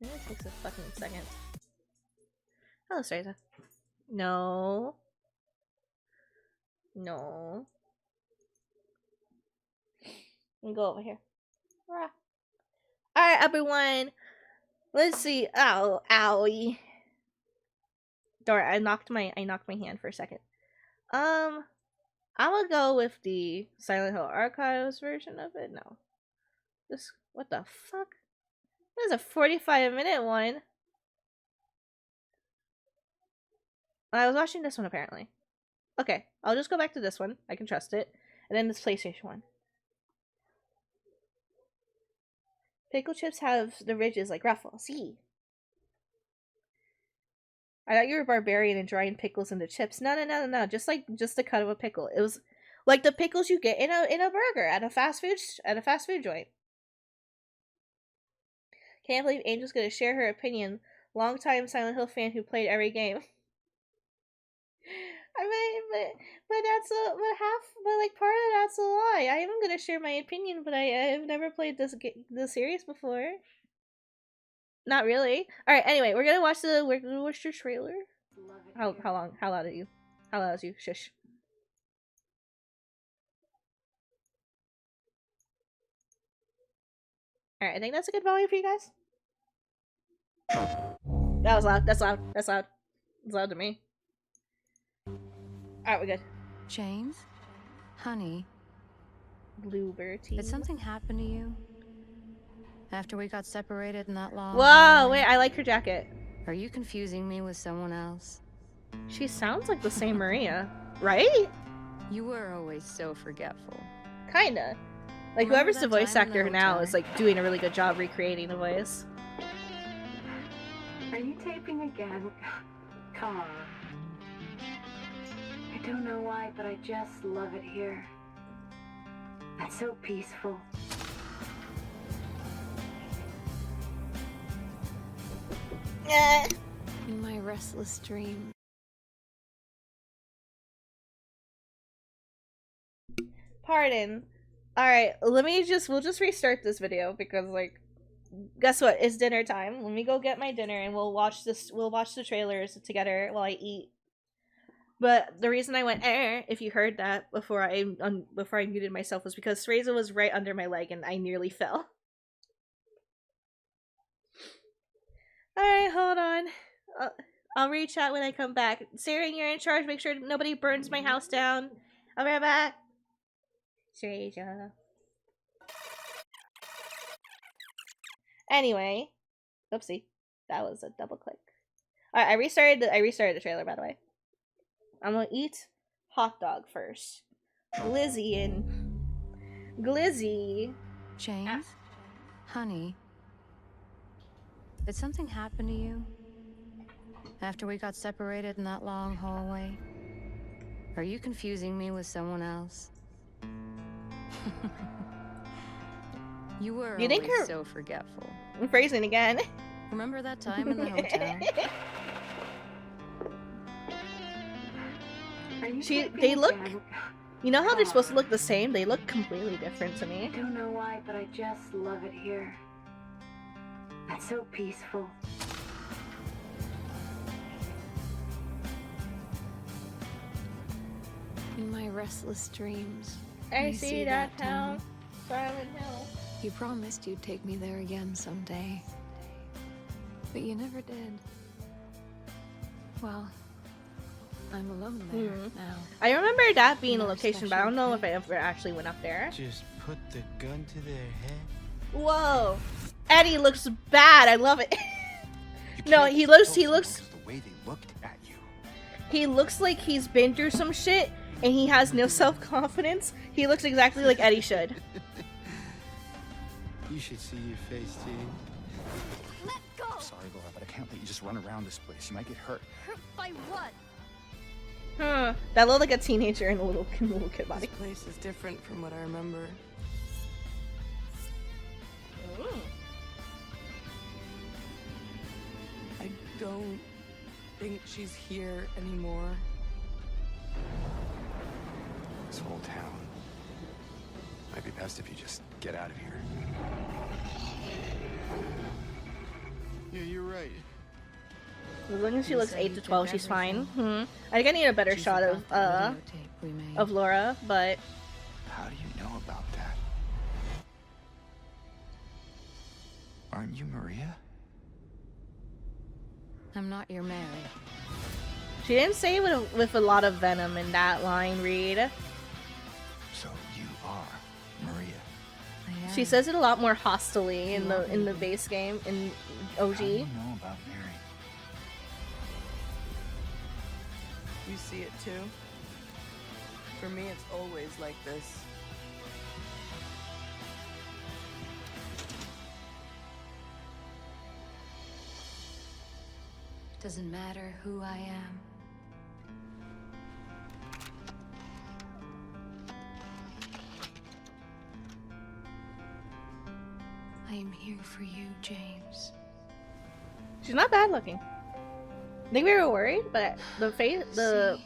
It takes a fucking second. Hello, Ssaryn. No. No. Let me go over here. Alright, everyone. Let's see. Ow, owie. Darn, I knocked my hand for a second. I'm gonna go with the Silent Hill Archives version of it. No. This, what the fuck? This is a 45-minute one. I was watching this one apparently. Okay, I'll just go back to this one. I can trust it. And then this PlayStation one. Pickle chips have the ridges like Ruffles. See? I thought you were a barbarian and drying pickles into chips. No. Just the cut of a pickle. It was like the pickles you get in a burger at a fast food joint. Can't believe Angel's gonna share her opinion. Longtime Silent Hill fan who played every game. I mean, but part of that's a lie. I am gonna share my opinion, but I have never played this series before. Not really. All right. Anyway, we're gonna watch the trailer. How long? How loud are you? How loud is you? Shush. All right. I think that's a good volume for you guys. That was loud. That's loud. That's loud. It's loud to me. Alright, we're good. James? Honey? Bluebird. Did something happen to you? After we got separated in that long Whoa, hallway? wait, I like her jacket. Are you confusing me with someone else? She sounds like the same Maria, right? You were always so forgetful. Kinda. Like, whoever's the voice actor now is, like, doing a really good job recreating the voice. Are you taping again? Come on. I don't know why, but I just love it here. It's so peaceful. In my restless dream. Pardon. Alright, we'll just restart this video because, like, guess what? It's dinner time. Let me go get my dinner and we'll watch the trailers together while I eat. But the reason I went if you heard that before I muted myself, was because Ssaryn was right under my leg and I nearly fell. Alright, hold on. I'll reach out when I come back. Ssaryn, you're in charge. Make sure nobody burns my house down. I'll be right back. Ssaryn. Anyway. Oopsie. That was a double click. Alright, I restarted the trailer, by the way. I'm gonna eat hot dog first. Glizzy. James? Honey? Did something happen to you? After we got separated in that long hallway? Are you confusing me with someone else? You were always so forgetful. I'm phrasing again. Remember that time in the hotel? They look, you know how they're supposed to look the same? They look completely different to me. I don't know why, but I just love it here. It's so peaceful. In my restless dreams. I see that town. Silent Hill. You promised you'd take me there again someday. But you never did. Well, I'm alone there now. I remember that being a location, but I don't know if I ever actually went up there. Just put the gun to their head. Whoa. Eddie looks bad. I love it. No, he looks The way they looked at you. He looks like he's been through some shit and he has no self-confidence. He looks exactly like Eddie should. You should see your face, T. Let go! I'm sorry, Laura, but I can't let you just run around this place. You might get hurt. Hurt by what? That looked like a teenager in a little kid body. This place is different from what I remember. I don't think she's here anymore. This whole town. Might be best if you just get out of here. You right. As long as she You looks say 8 you to did 12, she's fine. everything? I think I need a better She shot forgot that videotape we made. of Laura, but How do you know about that? Aren't you Maria? I'm not your Mary. she didn't say with a lot of venom in that line, Reed. So you are Maria. I She am. says it a lot more hostily in You the want me to be. base game in How do you OG. know about Mary? You see it too? For me, it's always like this. Doesn't matter who I am. I am here for you, James. She's not bad looking. I think we were worried, but the face, the. See?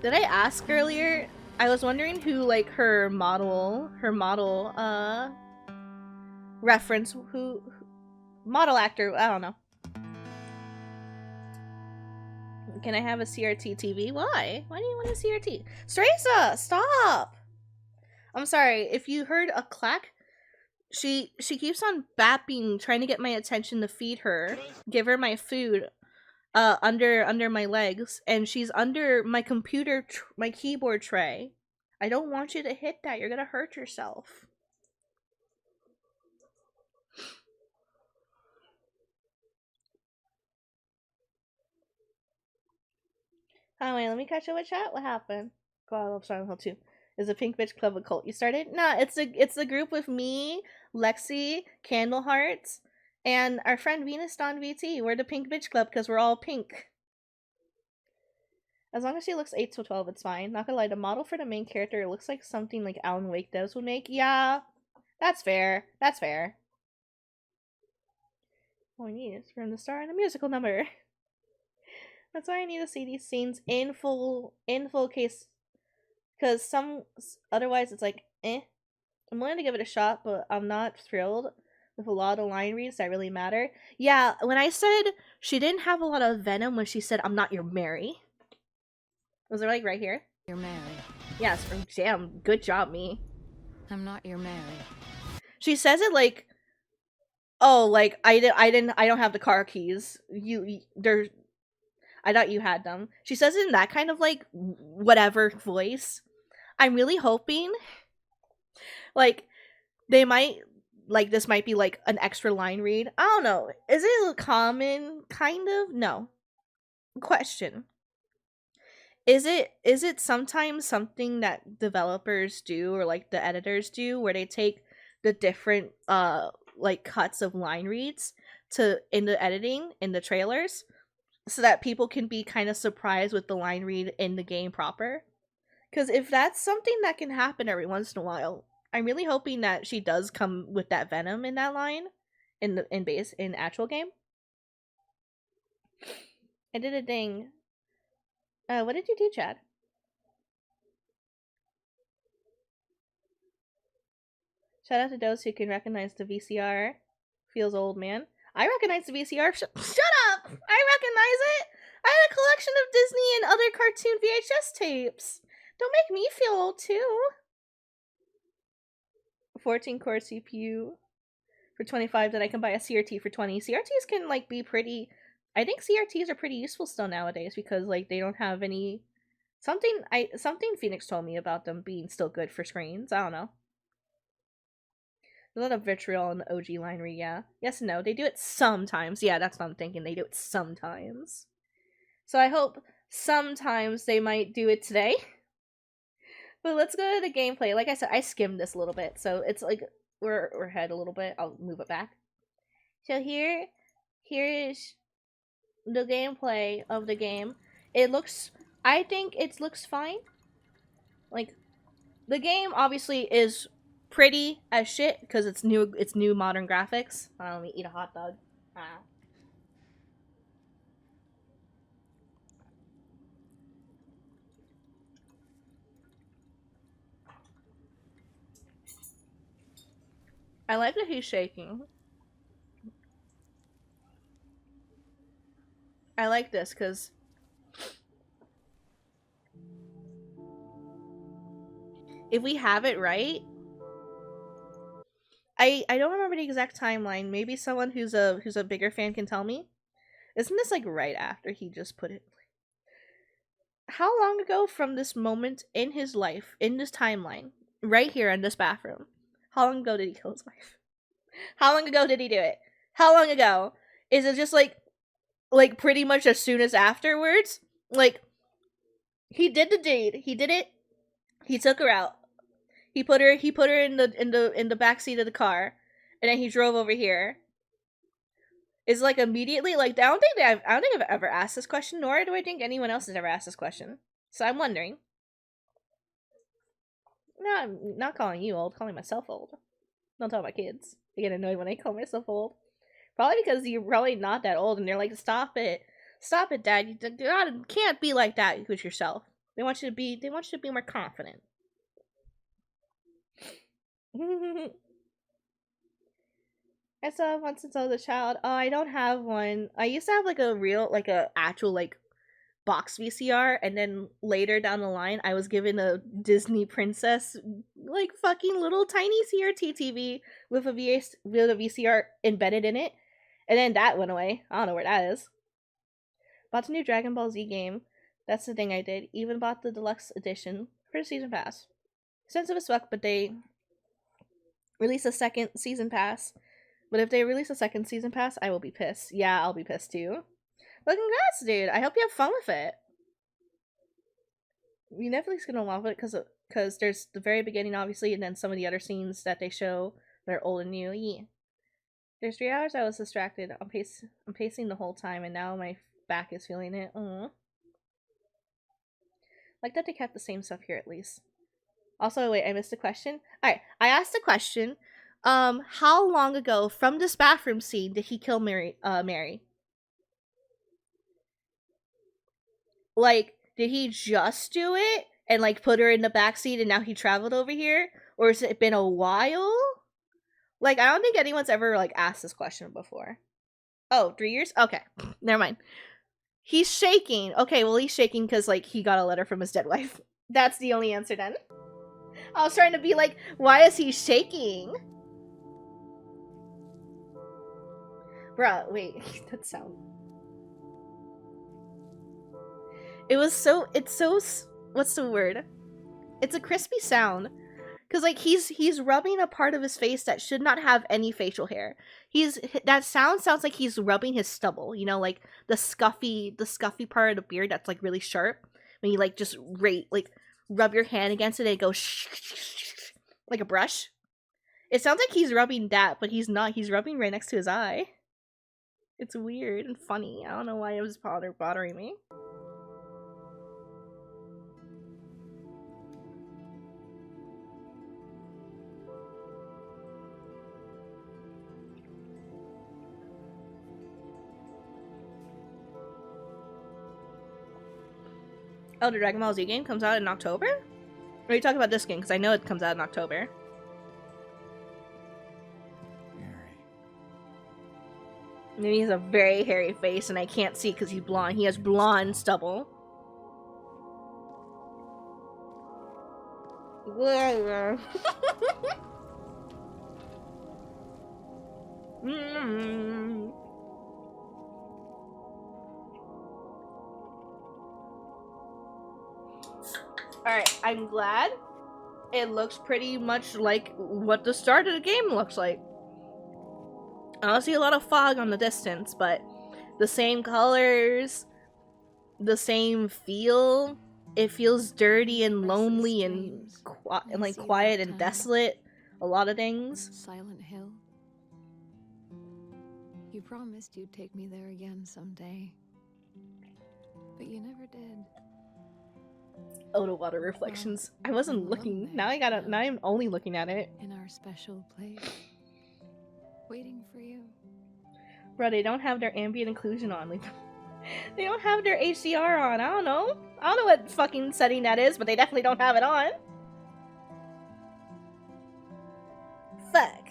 Did I ask earlier? I was wondering who like her model reference who model actor, I don't know. Can I have a CRT TV? Why? Why do you want a CRT? Stresa, stop! I'm sorry, if you heard a clack, she keeps on bapping, trying to get my attention to feed her, give her my food, under my legs, and she's under my computer, my keyboard tray. I don't want you to hit that. You're gonna hurt yourself. Oh wait, let me catch up with chat. What happened? God, I love Silent Hill 2. Is a Pink Bitch Club a cult you started? Nah, it's a group with me, Lexi, Candle Hearts, and our friend Venus Dawn VT. We're the Pink Bitch Club because we're all pink. As long as she looks 8 to 12, it's fine. Not gonna lie, the model for the main character looks like something like Alan Wake devs would make. Yeah, that's fair. That's fair. All I need is for him to star in a musical number. That's why I need to see these scenes in full case, because otherwise it's like, eh. I'm willing to give it a shot, but I'm not thrilled with a lot of line reads that really matter. Yeah, when I said she didn't have a lot of venom when she said, I'm not your Mary. Was it like right here? Your Mary. Yes, damn, good job, me. I'm not your Mary. She says it like, oh, like I don't have the car keys. I thought you had them. She says it in that kind of like whatever voice. I'm really hoping like they might like this might be like an extra line read. I don't know. Is it common? Kind of? No. Question. Is it sometimes something that developers do or like the editors do where they take the different like cuts of line reads to in the editing in the trailers so that people can be kind of surprised with the line read in the game proper? Because if that's something that can happen every once in a while, I'm really hoping that she does come with that venom in that line in actual game. I did a ding. What did you do, Chad? Shout out to those who can recognize the VCR. Feels old, man. I recognize the VCR. Shut up! I recognize it! I had a collection of Disney and other cartoon VHS tapes. Don't make me feel old, too. 14-core CPU for 25 that I can buy a CRT for 20. CRTs can, like, be pretty... I think CRTs are pretty useful still nowadays because, like, they don't have any... Something Phoenix told me about them being still good for screens. I don't know. A lot of vitriol in the OG line read, yeah. Yes and no. They do it sometimes. Yeah, that's what I'm thinking. They do it sometimes. So I hope sometimes they might do it today. But let's go to the gameplay. Like I said, I skimmed this a little bit. So it's like we're ahead a little bit. I'll move it back. So here is the gameplay of the game. I think it looks fine. Like, the game obviously is pretty as shit because it's new modern graphics. Let me eat a hot dog. I like that he's shaking. I like this because if we have it right, I don't remember the exact timeline. Maybe someone who's a bigger fan can tell me. Isn't this like right after he just put it? How long ago from this moment in his life, in this timeline, right here in this bathroom, how long ago did he kill his wife? How long ago did he do it? How long ago? Is it just like pretty much as soon as afterwards? Like, he did the deed. He did it. He took her out. He put her in the back seat of the car, and then he drove over here. Is like immediately like I don't think I've ever asked this question, nor do I think anyone else has ever asked this question. So I'm wondering. No, I'm not calling you old, calling myself old. Don't tell my kids. They get annoyed when I call myself old. Probably because you're probably not that old and they're like, stop it, Dad. You can't be like that with yourself. They want you to be more confident. I saw one since I was a child. Oh, I don't have one. I used to have like a actual like box VCR, and then later down the line I was given a Disney princess like fucking little tiny CRT TV with a VCR embedded in it, and then that went away. I don't know where that is. Bought the new Dragon Ball Z game. That's the thing I did. Even bought the deluxe edition for the season pass. Expensive as fuck, but they release a second season pass. But if they release a second season pass, I will be pissed. Yeah, I'll be pissed too. But congrats, dude. I hope you have fun with it. You're definitely gonna love it because there's the very beginning, obviously, and then some of the other scenes that they show that are old and new. Yeah. There's 3 hours I was distracted. I'm pacing the whole time, and now my back is feeling it. Like that they kept the same stuff here at least. Also, wait, I missed a question. Alright, I asked a question. How long ago from this bathroom scene did he kill Mary? Like, did he just do it and like put her in the backseat and now he traveled over here? Or has it been a while? Like, I don't think anyone's ever like asked this question before. Oh, 3 years? Okay, never mind. He's shaking. Okay, well he's shaking because like he got a letter from his dead wife. That's the only answer then. I was trying to be like, why is he shaking? Bruh, wait, that sound. It's so, what's the word? It's a crispy sound. Cause like he's rubbing a part of his face that should not have any facial hair. That sounds like he's rubbing his stubble, you know, like the scuffy part of the beard that's like really sharp. When you like just rub your hand against it and it goes like a brush. It sounds like he's rubbing that, but he's not. He's rubbing right next to his eye. It's weird and funny. I don't know why it was bothering me. Oh, the Dragon Ball Z game comes out in October? Or are you talking about this game? Because I know it comes out in October. Maybe he has a very hairy face and I can't see because he's blonde. He has blonde stubble. Alright, I'm glad. It looks pretty much like what the start of the game looks like. I don't see a lot of fog on the distance, but the same colors, the same feel. It feels dirty and lonely and like quiet and desolate. A lot of things. Silent Hill. You promised you'd take me there again someday, but you never did. Oh, the water reflections. I wasn't looking. Now I'm only looking at it. In our special place, waiting for you. Bro, they don't have their ambient occlusion on. Like, they don't have their HDR on. I don't know what fucking setting that is, but they definitely don't have it on. Fuck.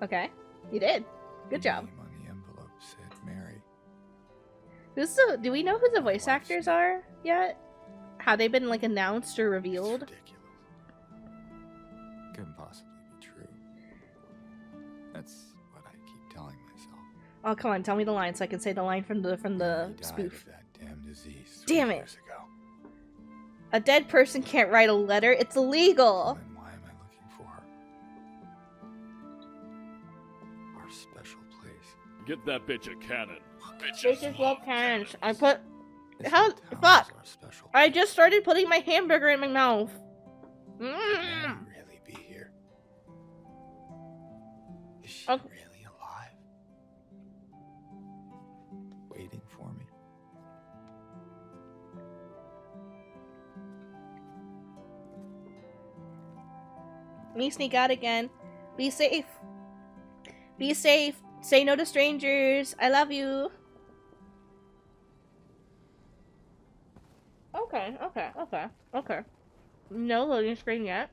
Okay, you did. Good The job. name on the envelope said Mary. Do we know who the voice Wife's actors name. are yet? Have they been like announced or It's revealed? ridiculous. Couldn't possibly be true. That's what I keep telling myself. Oh, come on, tell me the line so I can say the line from the Mary died spoof. of that damn disease Damn 3 it. years ago. A dead person can't write a letter. It's illegal. Then why am I looking for her? Our special place. Give that bitch a cannon. Bitches love cannons. I put. This How? whole town is Fuck. our special I place. just started putting my hamburger in my mouth. Could Mary really be here? Is she Okay. really alive? Waiting for me? Let me sneak out again. Be safe. Be safe. Say no to strangers. I love you. Okay. No loading screen yet.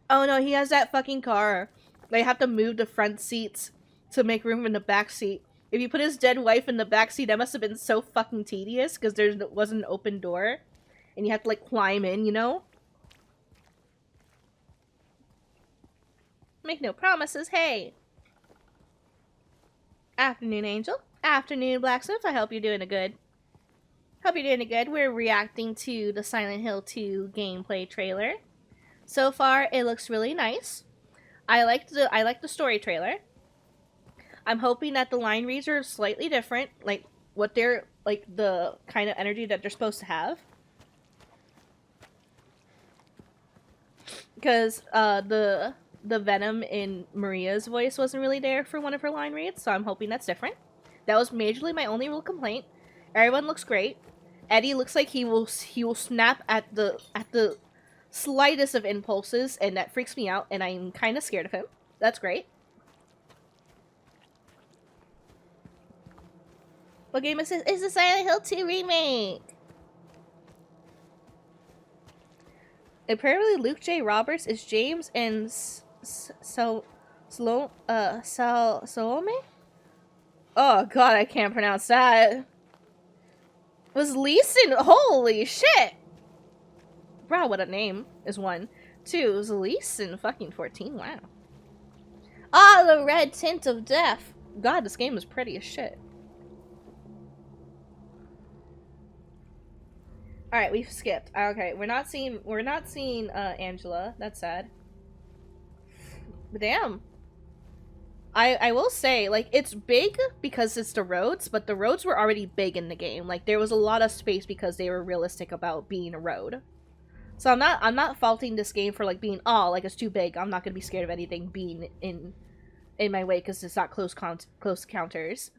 Oh no, he has that fucking car. They have to move the front seats to make room in the back seat. If you put his dead wife in the back seat, that must have been so fucking tedious because there wasn't an open door. And you have to like climb in, you know? Make no promises, hey! Afternoon, Angel. Afternoon, Blacksmith. I hope you're doing good. Hope you're doing good. We're reacting to the Silent Hill 2 gameplay trailer. So far, it looks really nice. I like the story trailer. I'm hoping that the line reads are slightly different, like what they're like the kind of energy that they're supposed to have. Because the venom in Maria's voice wasn't really there for one of her line reads, so I'm hoping that's different. That was majorly my only real complaint. Everyone looks great. Eddie looks like he will snap at the slightest of impulses, and that freaks me out, and I'm kind of scared of him. That's great. What game is this? It's the Silent Hill 2 remake! Apparently Luke J. Roberts is James and Salome? Oh god, I can't pronounce that. Was Leeson? Holy shit! Bro, what a name is 1. 2 was Leeson fucking 14, wow. Ah, the red tint of death. God, this game is pretty as shit. Alright, we've skipped. Okay, we're not seeing Angela. That's sad. But damn. I will say, like, it's big because it's the roads, but the roads were already big in the game. Like, there was a lot of space because they were realistic about being a road. So I'm not faulting this game for like being like it's too big. I'm not gonna be scared of anything being in my way because it's not close counters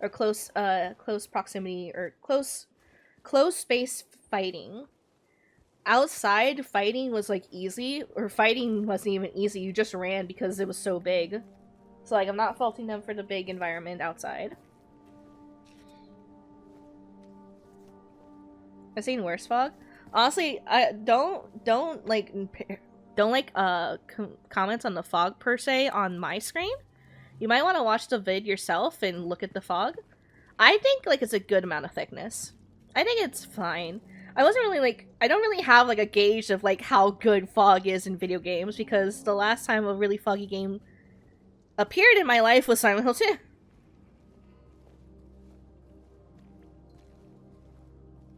or close proximity or close space fighting. Outside fighting was like easy, or fighting wasn't even easy. You just ran because it was so big. So like I'm not faulting them for the big environment outside. I've seen worse fog. Honestly, I don't like comment on the fog per se on my screen. You might want to watch the vid yourself and look at the fog. I think like it's a good amount of thickness. I think it's fine. I wasn't really like I don't really have like a gauge of like how good fog is in video games because the last time a really foggy game appeared in my life was Silent Hill 2.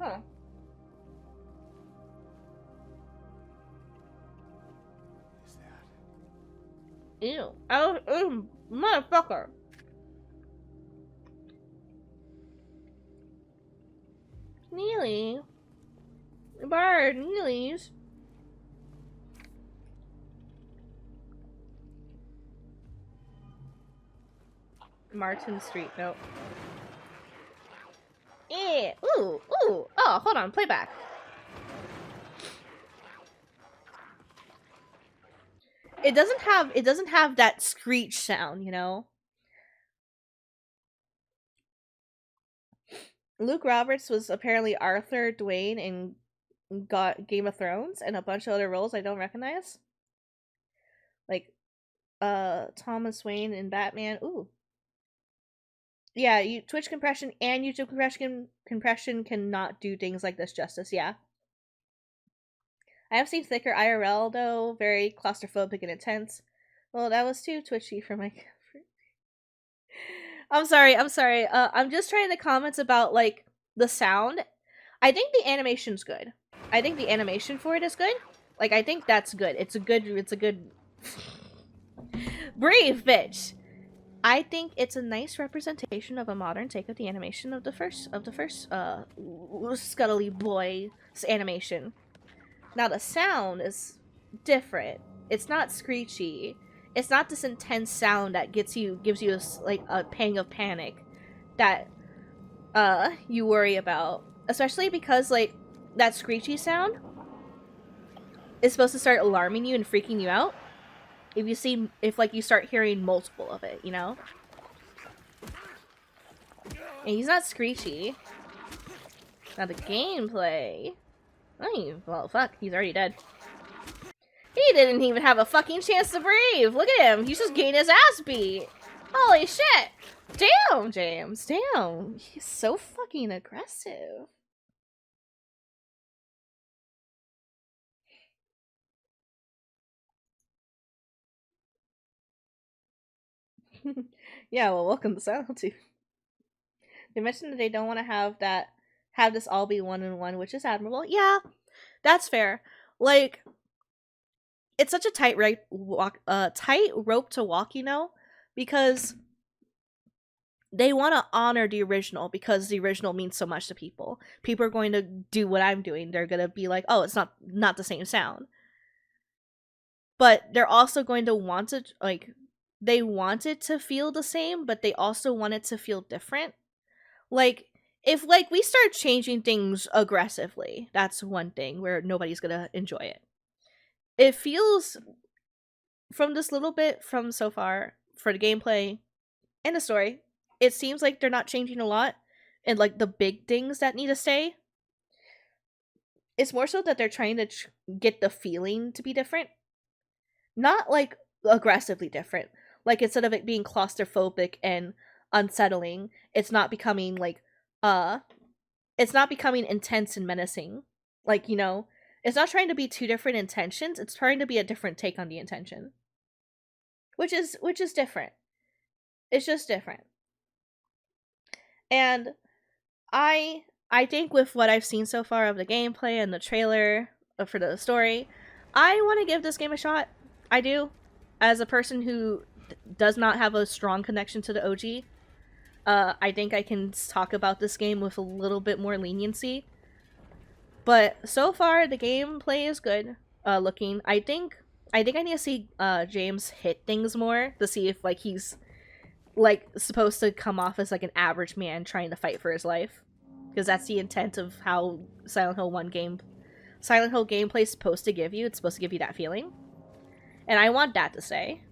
Huh. Ew. Motherfucker. Neely. Bird, Neely's. Martin Street, nope. Eh, ooh. Oh, hold on, playback. It doesn't have that screech sound, you know? Luke Roberts was apparently Arthur Dwayne in got Game of Thrones and a bunch of other roles I don't recognize. Like Thomas Wayne in Batman. Ooh. Yeah, Twitch compression and YouTube compression cannot do things like this justice, yeah. I have seen thicker IRL though, very claustrophobic and intense. Well, that was too twitchy for my I'm sorry. I'm just trying to comments about like the sound. I think the animation's good. I think the animation for it is good. Like I think that's good. It's a good Brave bitch. I think it's a nice representation of a modern take of the animation of the first Scuttly Boy's animation. Now the sound is different. It's not screechy. It's not this intense sound that gives you like a pang of panic that you worry about, especially because like that screechy sound is supposed to start alarming you and freaking you out if like you start hearing multiple of it, you know? And he's not screechy. Now the gameplay. Oh, well, fuck, he's already dead. He didn't even have a fucking chance to breathe. Look at him. He's just getting his ass beat. Holy shit. Damn, James. Damn. He's so fucking aggressive. Yeah, well, welcome to Silent 2. They mentioned that they don't want to have this all be one-on-one, which is admirable. Yeah, that's fair. Like, it's such a tight rope to walk, you know, because they want to honor the original because the original means so much to people. People are going to do what I'm doing. They're going to be like, oh, it's not the same sound. But they're also going to want it, like, they want it to feel the same, but they also want it to feel different. Like, if, like, we start changing things aggressively, that's one thing where nobody's going to enjoy it. It feels, from this little bit from so far, for the gameplay and the story, it seems like they're not changing a lot, and like the big things that need to stay. It's more so that they're trying to get the feeling to be different, not like aggressively different. Like instead of it being claustrophobic and unsettling, it's not becoming like it's not becoming intense and menacing. Like, you know, it's not trying to be two different intentions. It's trying to be a different take on the intention, which is different. It's just different. And I think with what I've seen so far of the gameplay and the trailer for the story, I want to give this game a shot. I do. As a person who does not have a strong connection to the OG, I think I can talk about this game with a little bit more leniency. But so far, the gameplay is good looking. I think I need to see James hit things more to see if like he's like supposed to come off as like an average man trying to fight for his life, because that's the intent of how Silent Hill gameplay is supposed to give you. It's supposed to give you that feeling, and I want that to stay.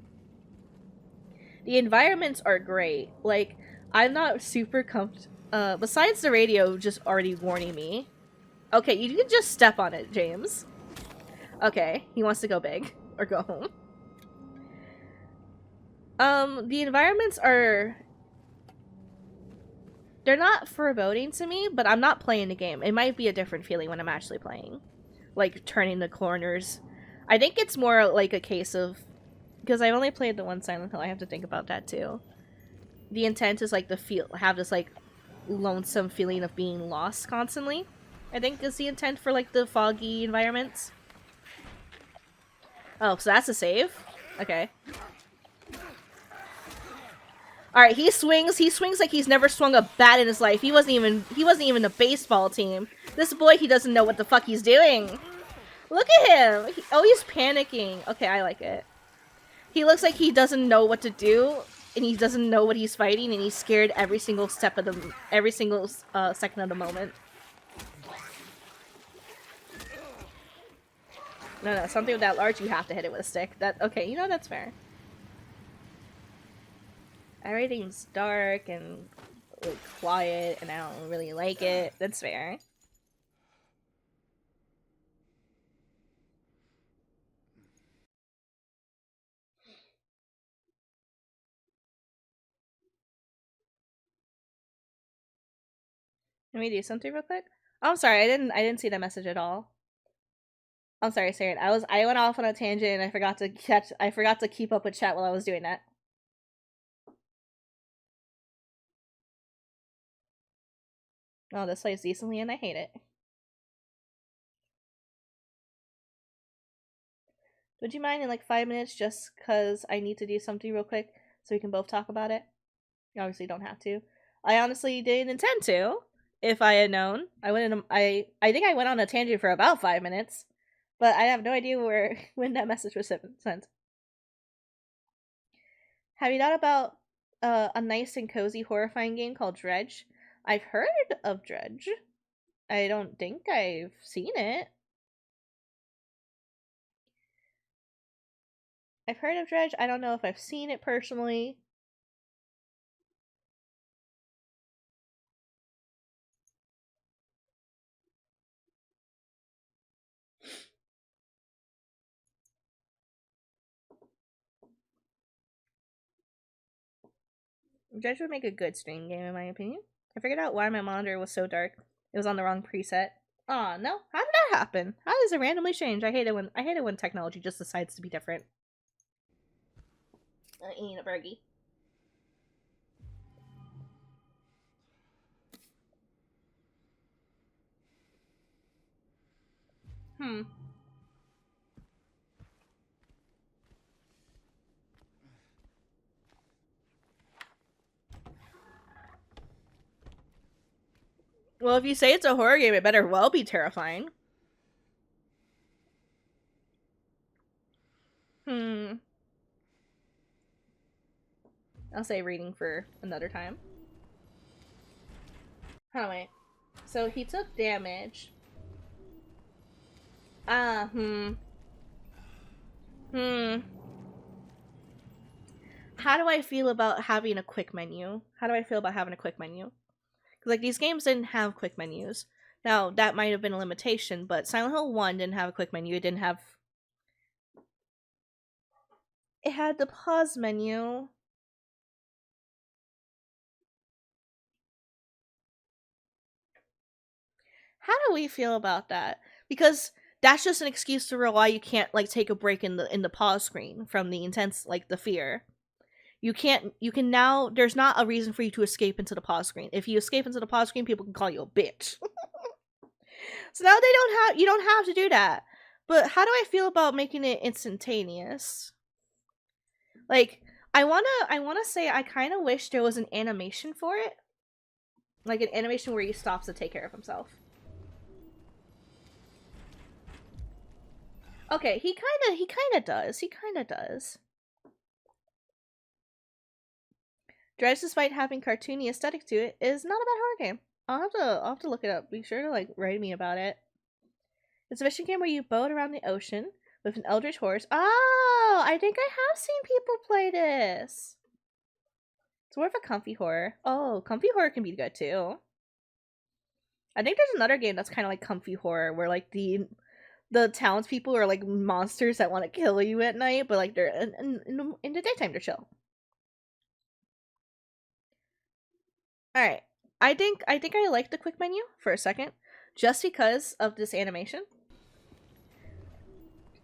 The environments are great. Like, I'm not super besides the radio just already warning me. Okay, you can just step on it, James. Okay, he wants to go big or go home. The environments are... they're not foreboding to me, but I'm not playing the game. It might be a different feeling when I'm actually playing. Like, turning the corners. I think it's more like a case of... because I only played the one Silent Hill, I have to think about that too. The intent is like have this like lonesome feeling of being lost constantly. I think is the intent for like the foggy environments. Oh, so that's a save? Okay. Alright, he swings like he's never swung a bat in his life. He wasn't even a baseball team. This boy, he doesn't know what the fuck he's doing. Look at him! He's panicking. Okay, I like it. He looks like he doesn't know what to do, and he doesn't know what he's fighting, and he's scared every single second of the moment. No, something with that large, you have to hit it with a stick. Okay, you know, that's fair. Everything's dark and really quiet and I don't really like it. That's fair. Let me do something real quick. Oh, I'm sorry, I didn't see that message at all. I'm sorry, Ssaryn. I went off on a tangent and I forgot to keep up with chat while I was doing that. Oh, this plays decently and I hate it. Would you mind in like 5 minutes just cause I need to do something real quick so we can both talk about it? You obviously don't have to. I honestly didn't intend to. If I had known, I wouldn't. I think I went on a tangent for about 5 minutes, but I have no idea where when that message was sent. Have you thought about a nice and cozy horrifying game called Dredge? I've heard of Dredge. I don't think I've seen it. I've heard of Dredge. I don't know if I've seen it personally. Dredge would make a good stream game in my opinion. I figured out why my monitor was so dark. It was on the wrong preset. Aw, no. How did that happen? How does it randomly change? I hate it when technology just decides to be different. Eating a burgie. Well, if you say it's a horror game, it better well be terrifying. I'll say reading for another time. Oh, wait. So he took damage. How do I feel about having a quick menu? How do I feel about having a quick menu? Because, like, these games didn't have quick menus. Now, that might have been a limitation, but Silent Hill 1 didn't have a quick menu. It didn't have... It had the pause menu. How do we feel about that? Because that's just an excuse to why you can't, like, take a break in the pause screen from the intense, like, the fear. You can now, there's not a reason for you to escape into the pause screen. If you escape into the pause screen, people can call you a bitch. So now you don't have to do that. But how do I feel about making it instantaneous? Like, I wanna say I kind of wish there was an animation for it. Like an animation where he stops to take care of himself. Okay, he kinda does. He kinda does. Dredge, despite having cartoony aesthetic to it, is not a bad horror game. I'll have to look it up. Be sure to like write me about it. It's a fishing game where you boat around the ocean with an eldritch horse. Oh, I think I have seen people play this. It's more of a comfy horror. Oh, comfy horror can be good too. I think there's another game that's kind of like comfy horror where like the townspeople are like monsters that want to kill you at night, but like they're in the daytime they're chill. Alright. I think I like the quick menu for a second. Just because of this animation.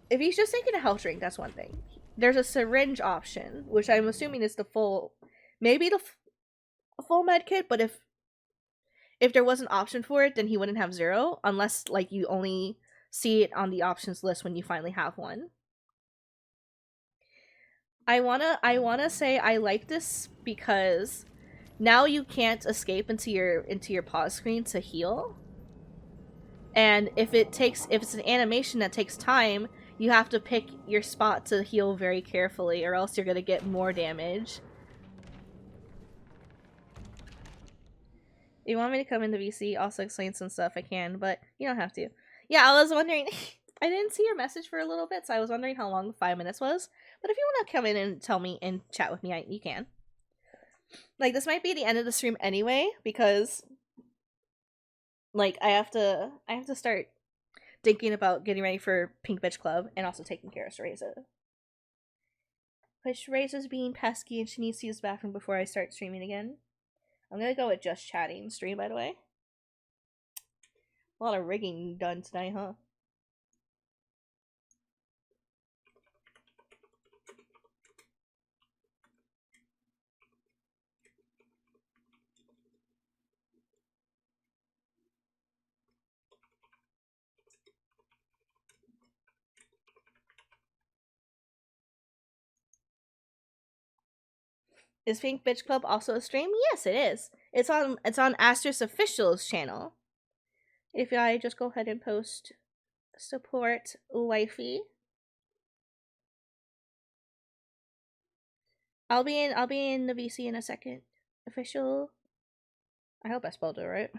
If he's just taking a health drink, that's one thing. There's a syringe option, which I'm assuming is the full... Maybe the full med kit, but if there was an option for it, then he wouldn't have 0. Unless, like, you only see it on the options list when you finally have one. I wanna say I like this because... Now you can't escape into your pause screen to heal. And if it's an animation that takes time, you have to pick your spot to heal very carefully or else you're gonna get more damage. If you want me to come into VC, also explain some stuff, I can, but you don't have to. Yeah, I was wondering, I didn't see your message for a little bit, so I was wondering how long 5 minutes was. But if you want to come in and tell me and chat with me, you can. like this might be the end of the stream anyway, because like I have to start thinking about getting ready for Pink Bitch Club and also taking care of Shereza. But Shereza's being pesky and she needs to use the bathroom before I start streaming again. I'm gonna go with just chatting stream, by the way. A lot of rigging done tonight, huh? Is Pink Bitch Club also a stream? Yes, it is. It's on Aster's Official's channel. If I just go ahead and post support wifey. I'll be in the VC in a second. Official. I hope I spelled it right.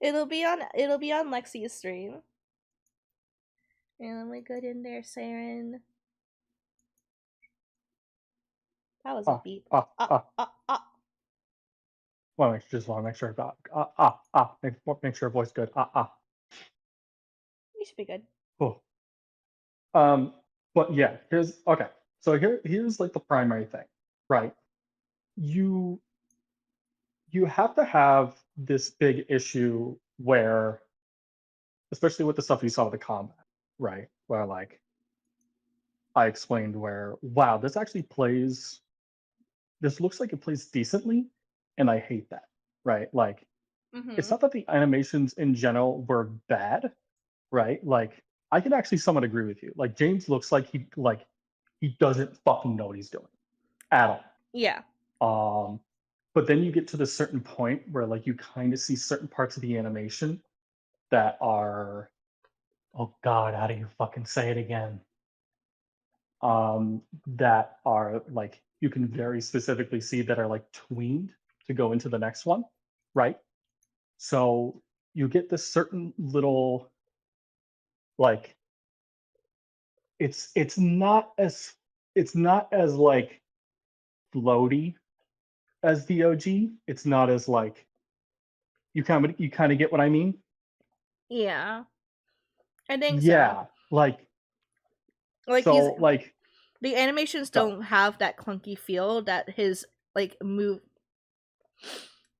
It'll be on Lexi's stream. And let me get in there, Ssaryn. That was a beep. Well, just want to make sure about make sure voice good. You should be good. Cool. But yeah, here's okay. So here's like the primary thing, right? You have to have this big issue where, especially with the stuff you saw with the combat, right? Where like I explained where, wow, this actually plays, this looks like it plays decently, and I hate that, right? Like, it's not that the animations in general were bad, right? Like, I can actually somewhat agree with you. Like, James looks like he doesn't fucking know what he's doing at all. Yeah. But then you get to the certain point where like you kind of see certain parts of the animation that are, oh god, how do you fucking say it again? That are like you can very specifically see that are like tweened to go into the next one, right? So you get this certain little like it's not as like floaty as the OG. It's not as like you kind of get what I mean? Yeah. I think Yeah, so. like so like the animations don't have that clunky feel that his like move.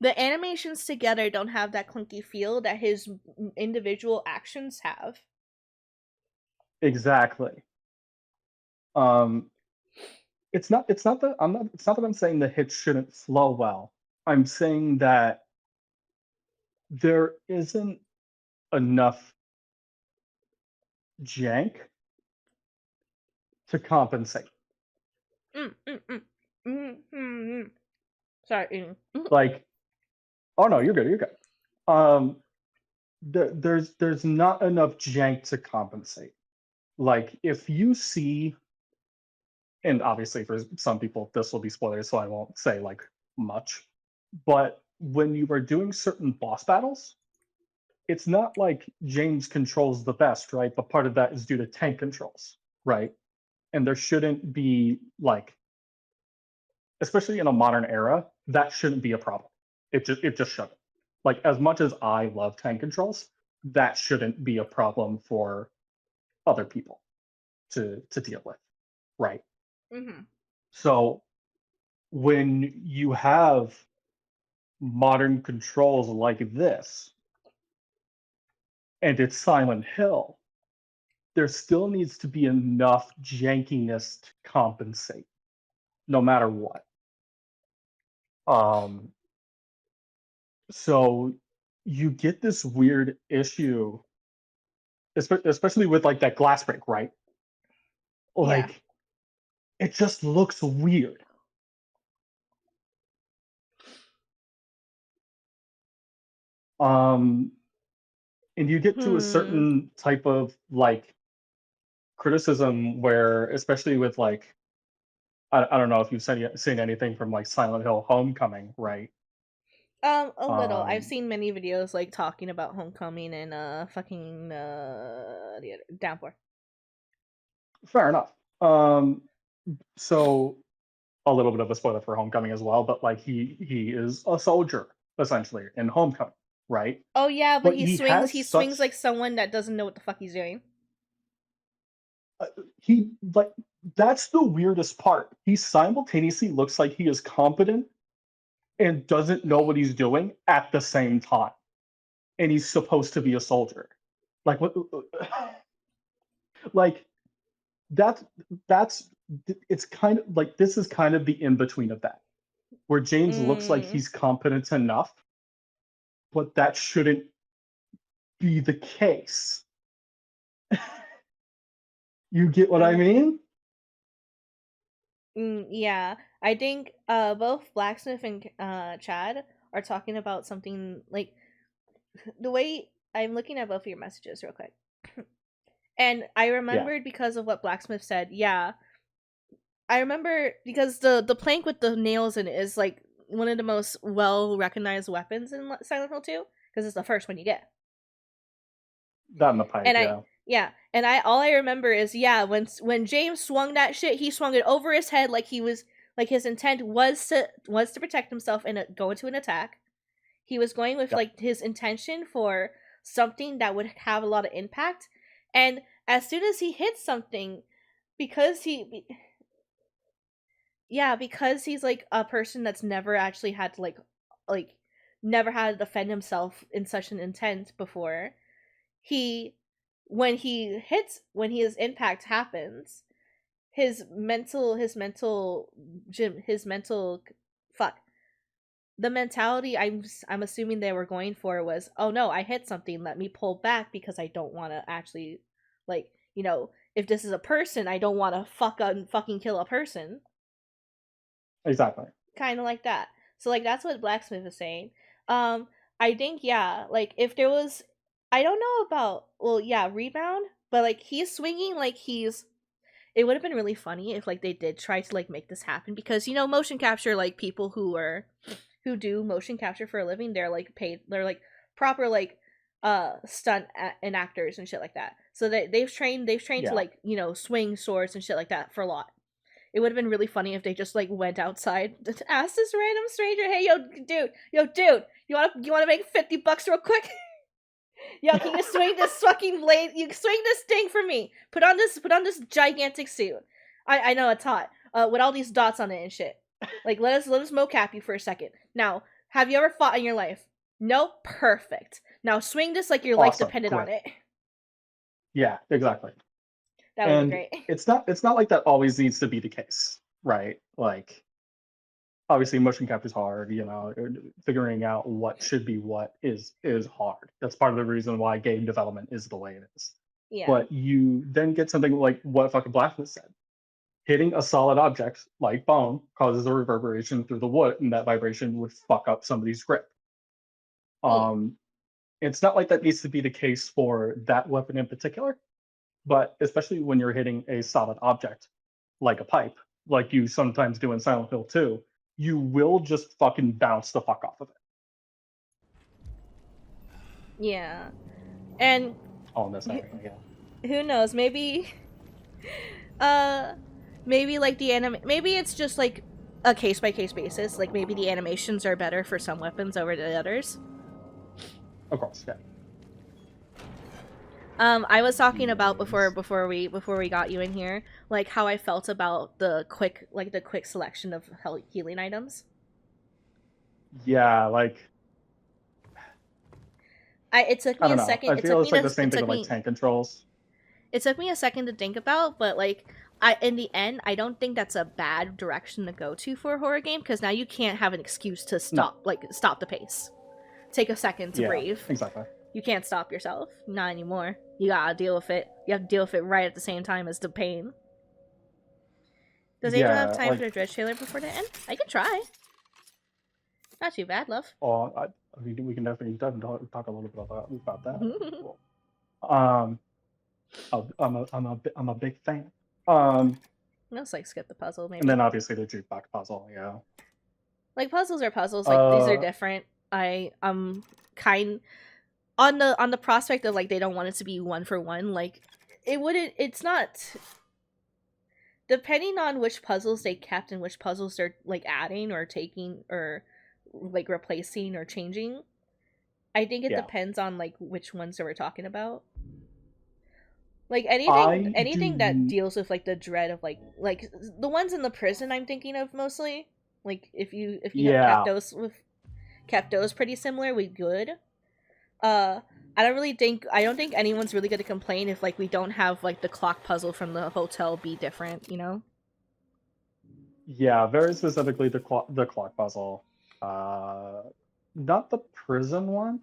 The animations together don't have that clunky feel that his individual actions have. Exactly. It's not that I'm saying the hits shouldn't flow well. I'm saying that there isn't enough jank to compensate. Sorry. Like, oh no, you're good. There's not enough jank to compensate. Like, if you see, and obviously for some people this will be spoilers, so I won't say like much, but when you are doing certain boss battles, it's not like James controls the best, right? But part of that is due to tank controls, right? And there shouldn't be like, especially in a modern era, that shouldn't be a problem. It just shouldn't. Like, as much as I love tank controls, that shouldn't be a problem for other people to deal with, right? So when you have modern controls like this, and it's Silent Hill, there still needs to be enough jankiness to compensate, no matter what. So you get this weird issue, especially with like that glass break, right? Like, it just looks weird. And you get to a certain type of like criticism where, especially with like, I don't know if you've seen anything from like Silent Hill Homecoming, right? A little. I've seen many videos like talking about Homecoming and fucking the Downpour. Fair enough. So a little bit of a spoiler for Homecoming as well, but like he is a soldier essentially in Homecoming, right? Oh yeah, but But he has he swings such like someone that doesn't know what the fuck he's doing. he like that's the weirdest part. He simultaneously looks like he is competent and doesn't know what he's doing at the same time. And he's supposed to be a soldier. Like what like that's it's kind of like this is kind of the in between of that. Where James looks like he's competent enough, but that shouldn't be the case. You get what I mean? Yeah, I think both Blacksmith and Chad are talking about something like the way I'm looking at both of your messages real quick. And I remembered because of what Blacksmith said. Yeah, I remember because the plank with the nails in it is like one of the most well recognized weapons in Silent Hill 2 because it's the first one you get. That in the pipe, And and all I remember is when James swung that shit, he swung it over his head like he was like his intent was to protect himself and go into an attack. He was going with like his intention for something that would have a lot of impact, and as soon as he hits something, because he's like a person that's never actually had to like never had to defend himself in such an intent before, when his impact happens, his mental fuck, the mentality I'm assuming they were going for was, oh no, I hit something, let me pull back because I don't want to actually, like, you know, if this is a person, I don't want to fucking kill a person. Exactly. Kind of like that. So like that's what Blacksmith is saying. I think like if there was, I don't know about, well, rebound, but like he's swinging like it would have been really funny if like they did try to like make this happen, because you know motion capture, like people who do motion capture for a living, they're like paid, they're like proper like stunt and actors and shit like that, so they've trained to like, you know, swing swords and shit like that for a lot. It would have been really funny if they just like went outside to ask this random stranger, hey, dude, you want to make $50 real quick? Yo, can you swing this fucking blade? You swing this thing for me. Put on this gigantic suit. I know it's hot. With all these dots on it and shit. Like let us mocap you for a second. Now, have you ever fought in your life? No? Perfect. Now swing this like your life depended on it. Yeah, exactly. That would be great. It's not like that always needs to be the case, right? Like obviously motion capture is hard, you know, figuring out what should be what is hard. That's part of the reason why game development is the way it is. Yeah. But you then get something like what fucking Blacksmith said. Hitting a solid object like bone causes a reverberation through the wood, and that vibration would fuck up somebody's grip. It's not like that needs to be the case for that weapon in particular, but especially when you're hitting a solid object like a pipe, like you sometimes do in Silent Hill 2, you will just fucking bounce the fuck off of it. Yeah. And on this area, who knows, maybe maybe like maybe it's just like a case by case basis, like maybe the animations are better for some weapons over the others. Of course, yeah. I was talking about before we got you in here, like how I felt about the quick selection of healing items. Yeah, like it took me a second. I feel it's like the same thing with like tank controls. It took me a second to think about, but like in the end, I don't think that's a bad direction to go to for a horror game, because now you can't have an excuse to stop the pace. Take a second to breathe. Exactly. You can't stop yourself. Not anymore. You gotta deal with it. You have to deal with it right at the same time as the pain. Does Angel have time for the Dredge trailer before the end? I can try. Not too bad, love. Oh, we can definitely talk a little bit about that. I'm a big fan. Let's like skip the puzzle, maybe. And then obviously the jukebox puzzle, yeah. Like puzzles are puzzles. Like these are different. I'm kind on the prospect of like they don't want it to be one for one. Like it wouldn't. It's not. depending on which puzzles they kept and which puzzles they're like adding or taking or like replacing or changing, I think it Yeah. depends on like which ones that we're talking about. Like I anything that do. deals with like the dread of like the ones in the prison I'm thinking of mostly. Like if you have Yeah. kept those pretty similar, we good. Uh I don't think anyone's really gonna complain if like we don't have like the clock puzzle from the hotel be different, you know? Yeah, very specifically the clock puzzle. Not the prison one,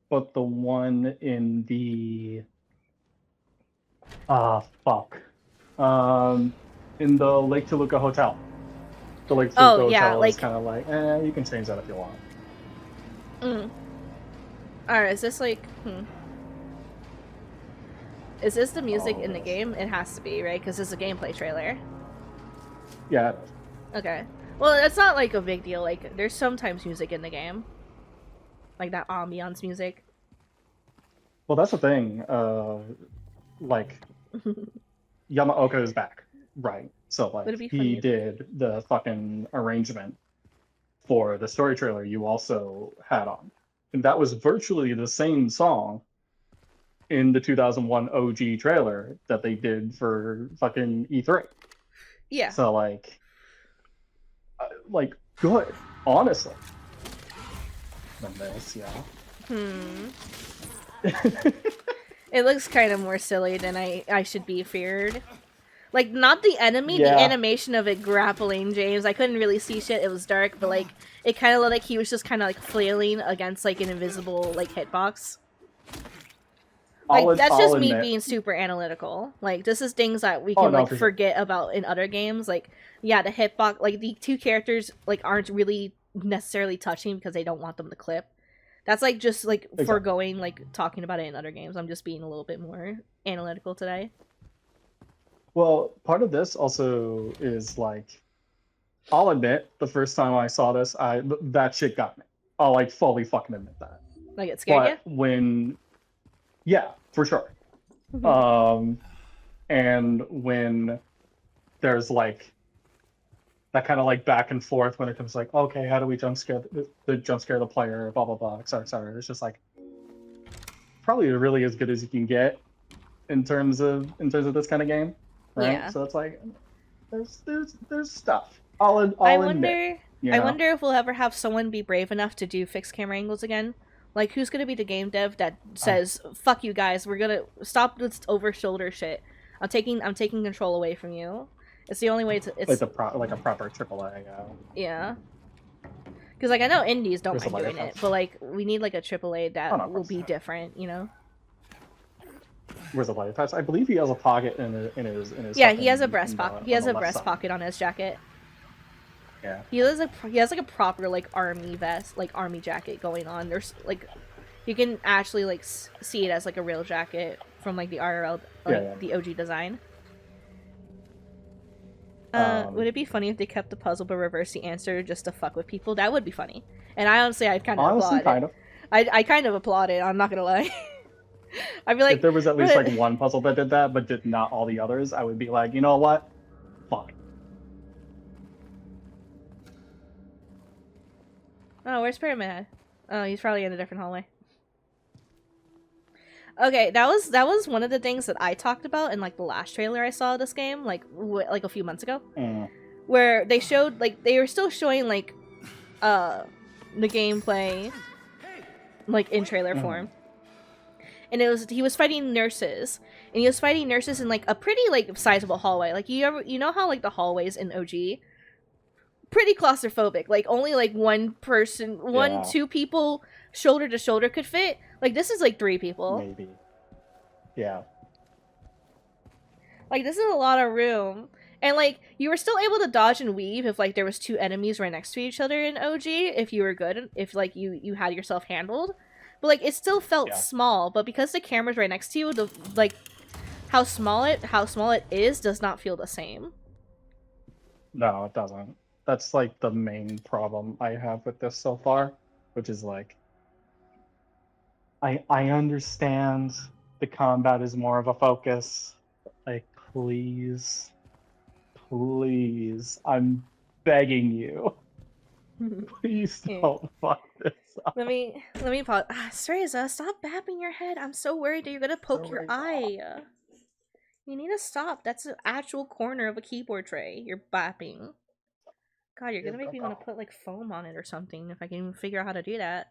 but the one in the fuck. In the Lake Toluca Hotel. The Lake Oh Toluca yeah, Hotel is like kind of like, you can change that if you want. Alright, is this like is this the music in the yes. game? It has to be, right? Because it's a gameplay trailer. Yeah. Okay. Well, it's not like a big deal. Like, there's sometimes music in the game. Like that ambiance music. Well, that's the thing. Like, Yamaoka is back, right? So, Would like, it be he funny? did the fucking arrangement for the story trailer you also had on. And that was virtually the same song in the 2001 OG trailer that they did for fucking E3. Yeah. So, good, honestly. Than this, yeah. It looks kind of more silly than I should be feared. Like, not the enemy, the Yeah. animation of it grappling James. I couldn't really see shit. It was dark, but like, it kind of looked like he was just kind of like flailing against like an invisible like hitbox. Like, that's just me being super analytical. Like, this is things that we can like forget about in other games. Like, yeah, the hitbox, like the two characters like aren't really necessarily touching because they don't want them to clip. That's like just like foregoing like talking about it in other games. I'm just being a little bit more analytical today. Well, part of this also is like, I'll admit, the first time I saw this, that shit got me. I'll like fully fucking admit that. Like, it scared you? Yeah, for sure. And when there's like that kind of like back and forth when it comes like, okay, how do we jump scare the player, blah blah blah, etc. etc. It's just like probably really as good as you can get in terms of this kind of game, right? Yeah. So it's like there's stuff. I'll I admit, wonder you know? I wonder if we'll ever have someone be brave enough to do fixed camera angles again. Like, who's gonna be the game dev that says, "Fuck you guys, we're gonna stop this over shoulder shit. I'm taking control away from you." It's the only way to. It's like a proper AAA. Yeah. Because like I know indies don't mind doing it, but like we need like a AAA that will be different, you know. Where's the light touch? I believe he has a pocket in his. Yeah, he has a breast pocket. He has a breast pocket on his jacket. Yeah. He has like a proper like army vest, like army jacket going on. There's like, you can actually like see it as like a real jacket from like the IRL, like the OG design. Would it be funny if they kept the puzzle but reversed the answer just to fuck with people? That would be funny. And I honestly, I'd kind of applaud it. I kind of applaud it. I'm not gonna lie. I'd be like, if there was at least like one puzzle that did that, but did not all the others, I would be like, you know what? Fuck. Oh, where's Pyramid? Oh, he's probably in a different hallway. Okay, that was one of the things that I talked about in like the last trailer I saw of this game, like a few months ago, where they showed like they were still showing like the gameplay like in trailer form, and he was fighting nurses, and he was fighting nurses in like a pretty like sizable hallway. Like you know how like the hallways in OG, pretty claustrophobic. Like only like one person, two people shoulder to shoulder could fit. Like, this is like 3 people. Maybe. Yeah. Like, this is a lot of room. And, like, you were still able to dodge and weave if, like, there was 2 enemies right next to each other in OG, if you were good, if, like, you had yourself handled. But, like, it still felt small. But because the camera's right next to you, the, like, how small it is does not feel the same. No, it doesn't. That's, like, the main problem I have with this so far, which is, like, I understand the combat is more of a focus. Like, please please, I'm begging you. Please Here. don't fuck this up. Let me pause. Streza, stop bapping your head. I'm so worried that you're gonna poke your eye. You need to stop. That's an actual corner of a keyboard tray. You're bapping. God, you're gonna make me want to put like foam on it or something if I can even figure out how to do that.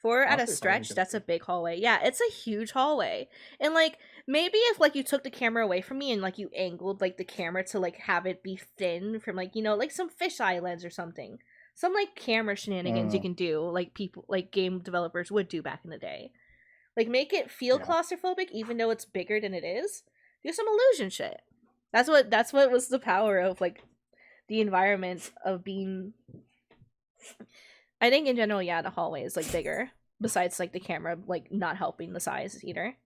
4 at a Honestly, stretch, that's a big hallway. Yeah, it's a huge hallway. And like maybe if like you took the camera away from me and like you angled like the camera to like have it be thin from like, you know, like some fisheye lens or something. Some like camera shenanigans you can do, like people like game developers would do back in the day. Like make it feel claustrophobic even though it's bigger than it is. Do some illusion shit. That's what was the power of like the environment of being. I think in general, yeah, the hallway is like bigger. Besides like the camera like not helping the size either.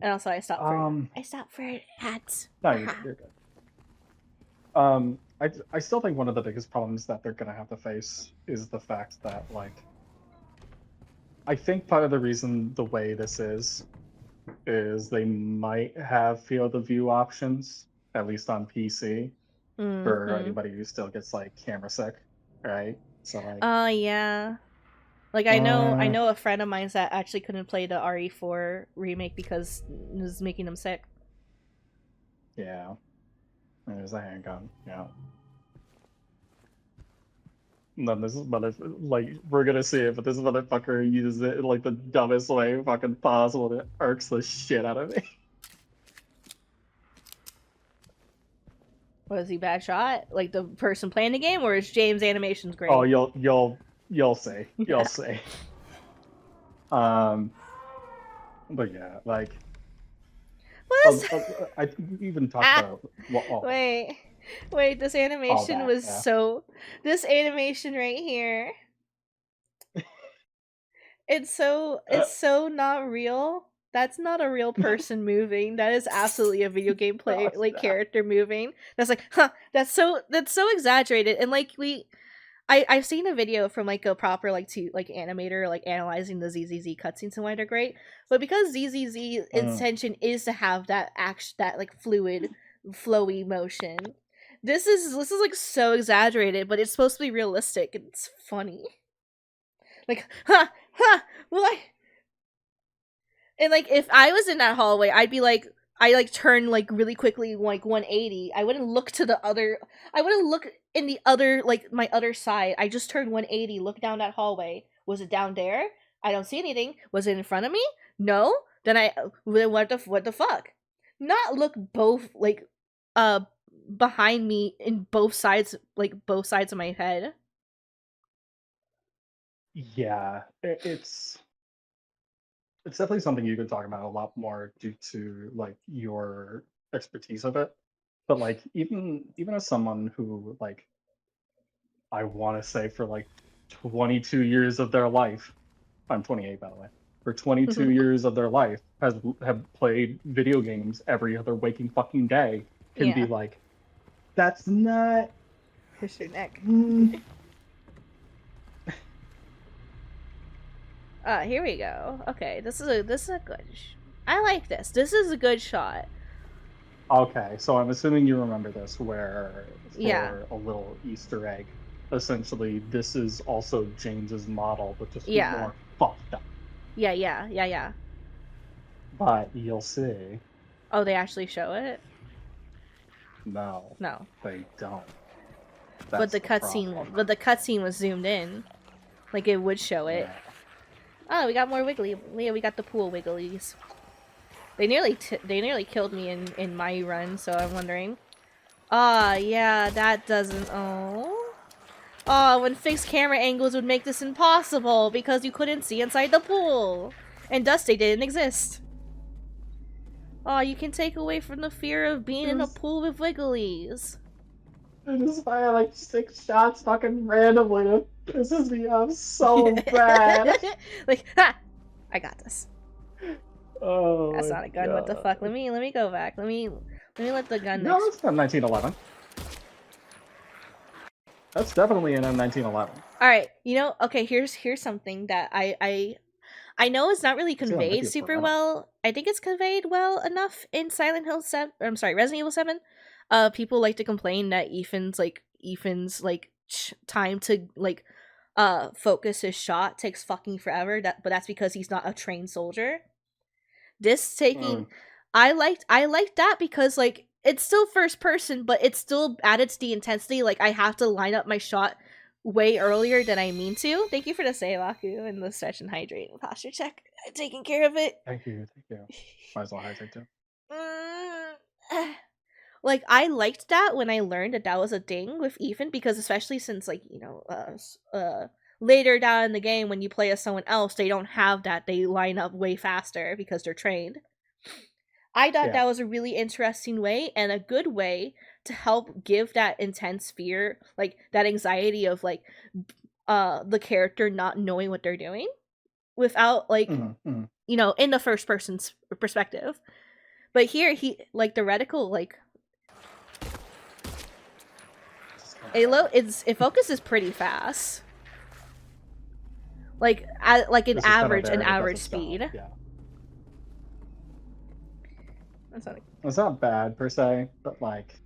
And also I stopped for hats. No, you're good. I still think one of the biggest problems that they're gonna have to face is the fact that like I think part of the reason the way this is they might have field of view options, at least on PC, for anybody who still gets like camera sick, right? So like yeah. Like I know a friend of mine that actually couldn't play the RE4 remake because it was making him sick. Yeah. There's a handgun, yeah. And then this motherfucker, like, we're gonna see it, but this motherfucker uses it in, like, the dumbest way fucking possible. It irks the shit out of me. Was he bad shot? Like, the person playing the game, or is James' animations great? Oh, you'll see. You'll see. But yeah, like... I even talked about... Wait, this animation was so... This animation right here... It's so not real. That's not a real person moving. That is absolutely a video game character moving. That's like, huh, that's so exaggerated. And like I've seen a video from like a proper animator like analyzing the ZZZ cutscenes and why they're great. But because ZZZ intention is to have that like fluid, flowy motion, this is like so exaggerated, but it's supposed to be realistic and it's funny. Like, what? And like if I was in that hallway, I'd be like turn like really quickly like 180. I wouldn't look to the other. I wouldn't look in the other like my other side. I just turned 180, look down that hallway. Was it down there? I don't see anything. Was it in front of me? No. Then what the fuck? Not look both like behind me in both sides of my head. Yeah, it's definitely something you could talk about a lot more due to like your expertise of it. But like even as someone who like I want to say for like 22 years of their life, I'm 28 by the way, for 22 years of their life have played video games every other waking fucking day, can be like, that's not push your neck. Here we go. Okay, this is a good. I like this. This is a good shot. Okay, so I'm assuming you remember this, where for a little Easter egg, essentially this is also James's model, but just more fucked up. Yeah. But you'll see. Oh, they actually show it? No, they don't. But the cutscene was zoomed in, like it would show it. Yeah. Oh, we got more wiggly. Yeah, we got the pool wigglies. They nearly killed me in my run, so I'm wondering. Yeah, that doesn't. When fixed camera angles would make this impossible because you couldn't see inside the pool, and Dusty didn't exist. You can take away from the fear of being in a pool with wigglies. I just fire like 6 shots fucking randomly to pisses me off so bad. Like, ha! I got this. Oh, that's not a gun. God. What the fuck? Let me go back. Let me let the gun. No, it's from 1911. That's definitely an M1911. All right, okay. Here's something that I I know it's not really See, that might be conveyed a super Serena. well. I think it's conveyed well enough in Silent Hill 7. I'm sorry, Resident Evil 7. People like to complain that Ethan's time to focus his shot takes fucking forever. But that's because he's not a trained soldier. This taking I liked that because like it's still first person, but it's still added to the intensity. Like I have to line up my shot way earlier than I mean to. Thank you for the save, Aku, and the stretch and hydrate and posture check. Taking care of it. Thank you. Might as well hydrate too. Like I liked that when I learned that was a thing with Ethan, because especially since like later down in the game when you play as someone else, they don't have that. They line up way faster because they're trained. I thought that was a really interesting way and a good way to help give that intense fear, like that anxiety of like the character not knowing what they're doing without like in the first person's perspective. But here he like the reticle like it focuses pretty fast. Like an average speed. Yeah. That's not It's not bad per se, but like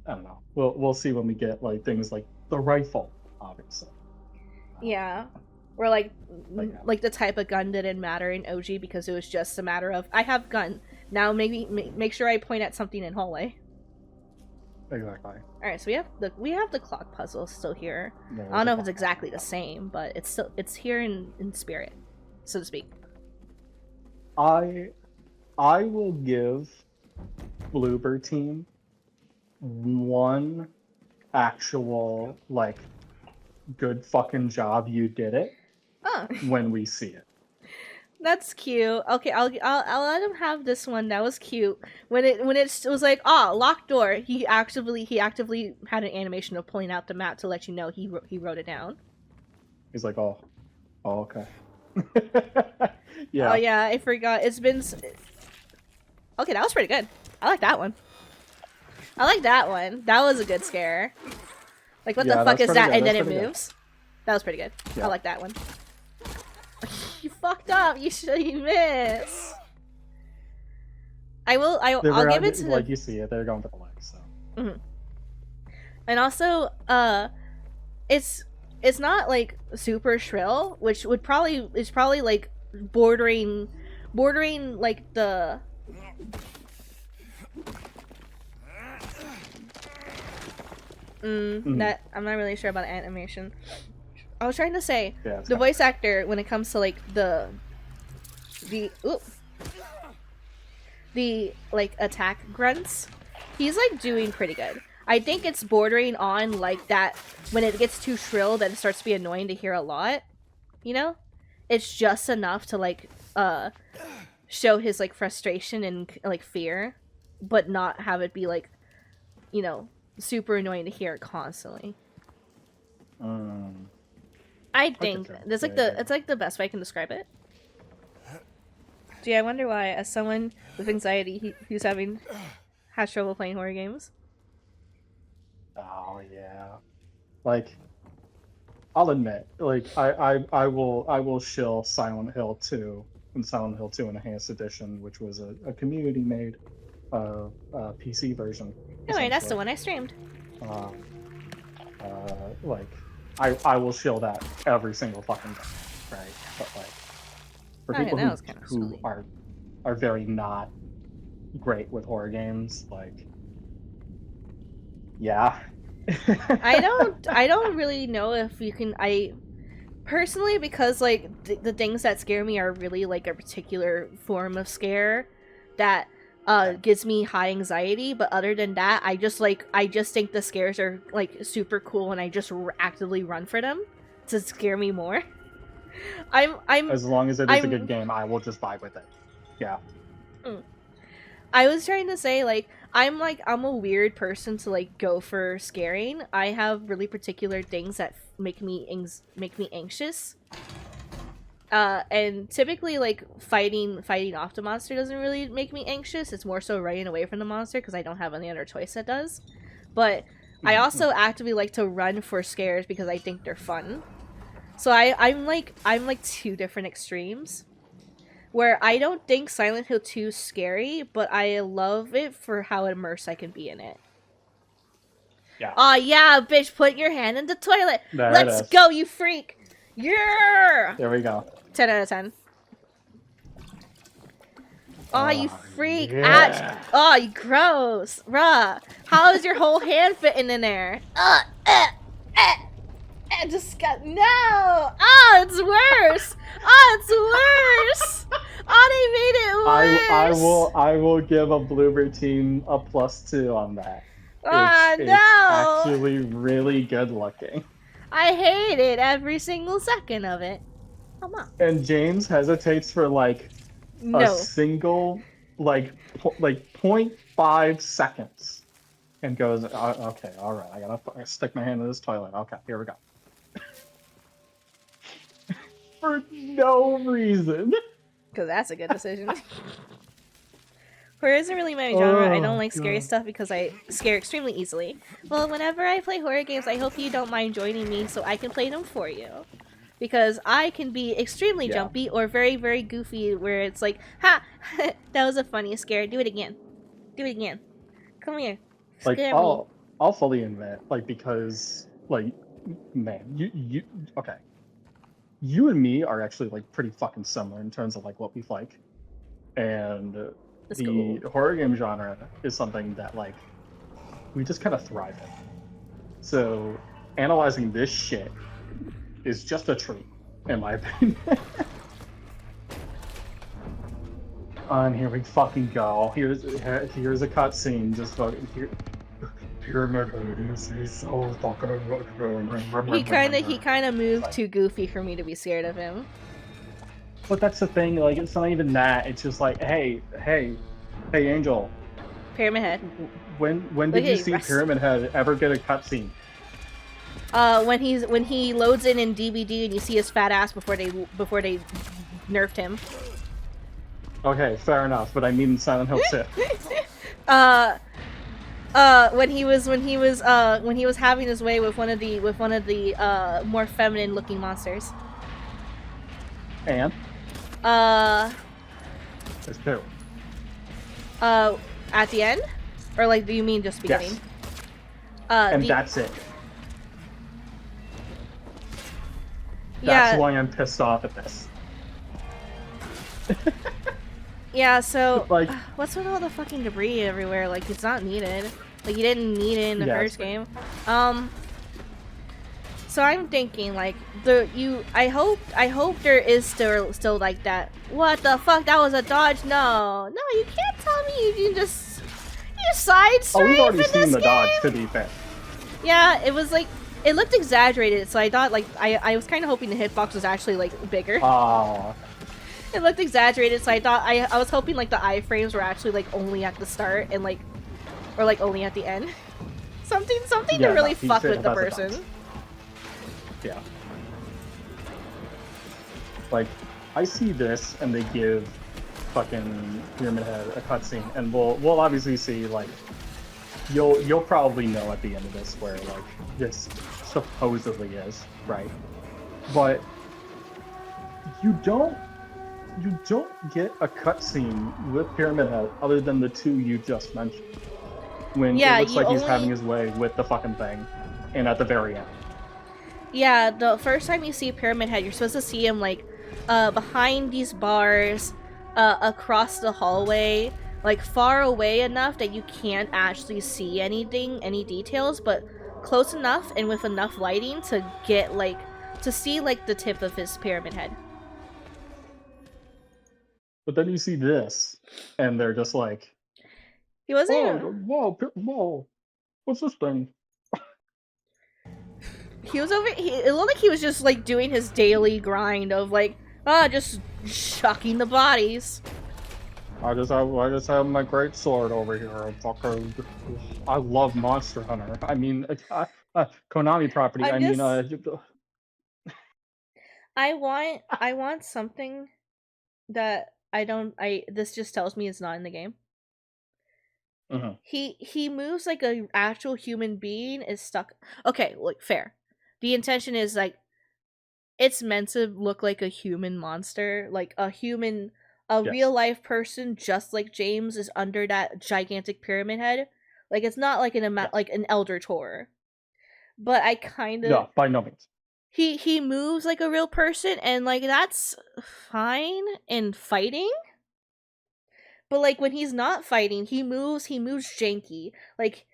I don't know. We'll see when we get like things like the rifle, obviously. Yeah. Or like the type of gun didn't matter in OG because it was just a matter of I have gun. Now maybe make sure I point at something in hallway. Exactly. Alright, so we have the clock puzzle still here. No, I don't know if it's exactly the same, but it's here in spirit, so to speak. I will give Bloober Team one actual like good fucking job, you did it, when we see it. That's cute. Okay, I'll let him have this one. That was cute. When it was like, locked door. He actively had an animation of pulling out the map to let you know he wrote it down. He's like, oh okay. Yeah. Oh yeah, I forgot. It's been. Okay, that was pretty good. I like that one. I like that one. That was a good scare. Like, what the fuck is that? And then it moves. That was pretty good. Yeah. I like that one. You fucked up. You miss. I'll give it to like you see it. They're going for the legs. So. And also, it's not like super shrill, which is probably like bordering like the. That I'm not really sure about animation. I was trying to say the voice actor when it comes to like the like attack grunts, he's like doing pretty good. I think it's bordering on like that when it gets too shrill that it starts to be annoying to hear a lot. You know, it's just enough to like show his like frustration and like fear, but not have it be like, you know, super annoying to hear constantly. I think that's like it's like the best way I can describe it. Gee, I wonder why, as someone with anxiety, who's has trouble playing horror games. Oh yeah, like I'll admit, like I will shill Silent Hill 2 and Silent Hill 2 Enhanced Edition, which was a community made PC version. Anyway, that's the one I streamed. Like I will shill that every single fucking day, right? But like for people who are very not great with horror games, like yeah. I don't really know if you can. I personally, because like the things that scare me are really like a particular form of scare that gives me high anxiety. But other than that, I just think the scares are like super cool, and I just actively run for them to scare me more. I'm as long as it is a good game, I will just vibe with it. Yeah. I was trying to say like I'm a weird person to like go for scaring. I have really particular things that make me anxious. And typically like fighting off the monster doesn't really make me anxious. It's more so running away from the monster because I don't have any other choice that does. But I also actively like to run for scares because I think they're fun. So I'm like two different extremes. Where I don't think Silent Hill 2 is scary, but I love it for how immersed I can be in it. Yeah. Aw, yeah, bitch, put your hand in the toilet. There it Let's is. go, you freak. Yeah! There we go. 10 out of 10. Aw, you Oh, freak. yeah. Aw, you gross. Bruh. How is your whole hand fitting in there? Just got no. Oh, it's worse. Oh, it's worse. Oh, they made it worse. I will give a Bloober team a +2 on that. Ah, It's no. actually really good looking. I hated every single second of it. Come on. And James hesitates for like a No. single like 0.5 seconds and goes, okay, all right, I gotta stick my hand in this toilet. Okay, here we go. For no reason. Because that's a good decision. Horror isn't really my genre. I don't like scary stuff because I scare extremely easily. Well, whenever I play horror games, I hope you don't mind joining me so I can play them for you. Because I can be extremely jumpy or very, very goofy where it's like, ha! That was a funny scare. Do it again. Do it again. Come here. Like Scare me. I'll fully admit, like, because like, man, you okay. You and me are actually like pretty fucking similar in terms of like what we like. And Let's the go. horror game genre is something that like we just kind of thrive in. So analyzing this shit is just a treat, in my opinion. And here we fucking go. Here's a cutscene. Just fucking here. Pyramid Head is so fucking. He kind of moved too goofy for me to be scared of him. But that's the thing. Like, it's not even that. It's just like, hey, Angel. Pyramid Head. When did you see Pyramid Head ever get a cutscene? When he loads in DVD and you see his fat ass before they nerfed him. Okay, fair enough. But I mean Silent Hill 2. When he was having his way with one of the more feminine looking monsters. And there's two. At the end, or like, do you mean just beginning? Yes. And that's it. That's why I'm pissed off at this. Yeah, so like, what's with all the fucking debris everywhere? Like, it's not needed. Like, you didn't need it in the first game. So I'm thinking, like, I hope there is still like that. What the fuck? That was a dodge? No, you can't tell me you just side strafe. Oh, we've already seen the game? dodge, to be fair. Yeah, it was like, it looked exaggerated, so I thought, like, I was kind of hoping the hitbox was actually like bigger. It looked exaggerated, so I thought I was hoping like the iframes were actually like only at the start and like, or like only at the end. Something to really fuck with the person. Yeah. Like, I see this and they give fucking Pyramid Head a cutscene, and we'll obviously see, like, you'll probably know at the end of this where like this supposedly is, right? But you don't get a cutscene with Pyramid Head other than the two you just mentioned. When it looks like he's having his way with the fucking thing, and at the very end. Yeah, the first time you see Pyramid Head, you're supposed to see him like behind these bars, across the hallway, like far away enough that you can't actually see anything, any details, but close enough and with enough lighting to get like to see like the tip of his pyramid head. But then you see this, and they're just like, he wasn't. Whoa! What's this thing? He was over. It looked like he was just like doing his daily grind of like, just shucking the bodies. I just have my great sword over here. I love Monster Hunter. I mean, Konami property. I want something that this just tells me it's not in the game. Mm-hmm. He moves like an actual human being is stuck. Okay, like fair. The intention is like it's meant to look like a human monster, like a human, a Yes. real life person, just like James is under that gigantic pyramid head. Like it's not like like an elder Tor, but I kind of No, by no means. he moves like a real person, and like that's fine in fighting. But like when he's not fighting, he moves janky. Like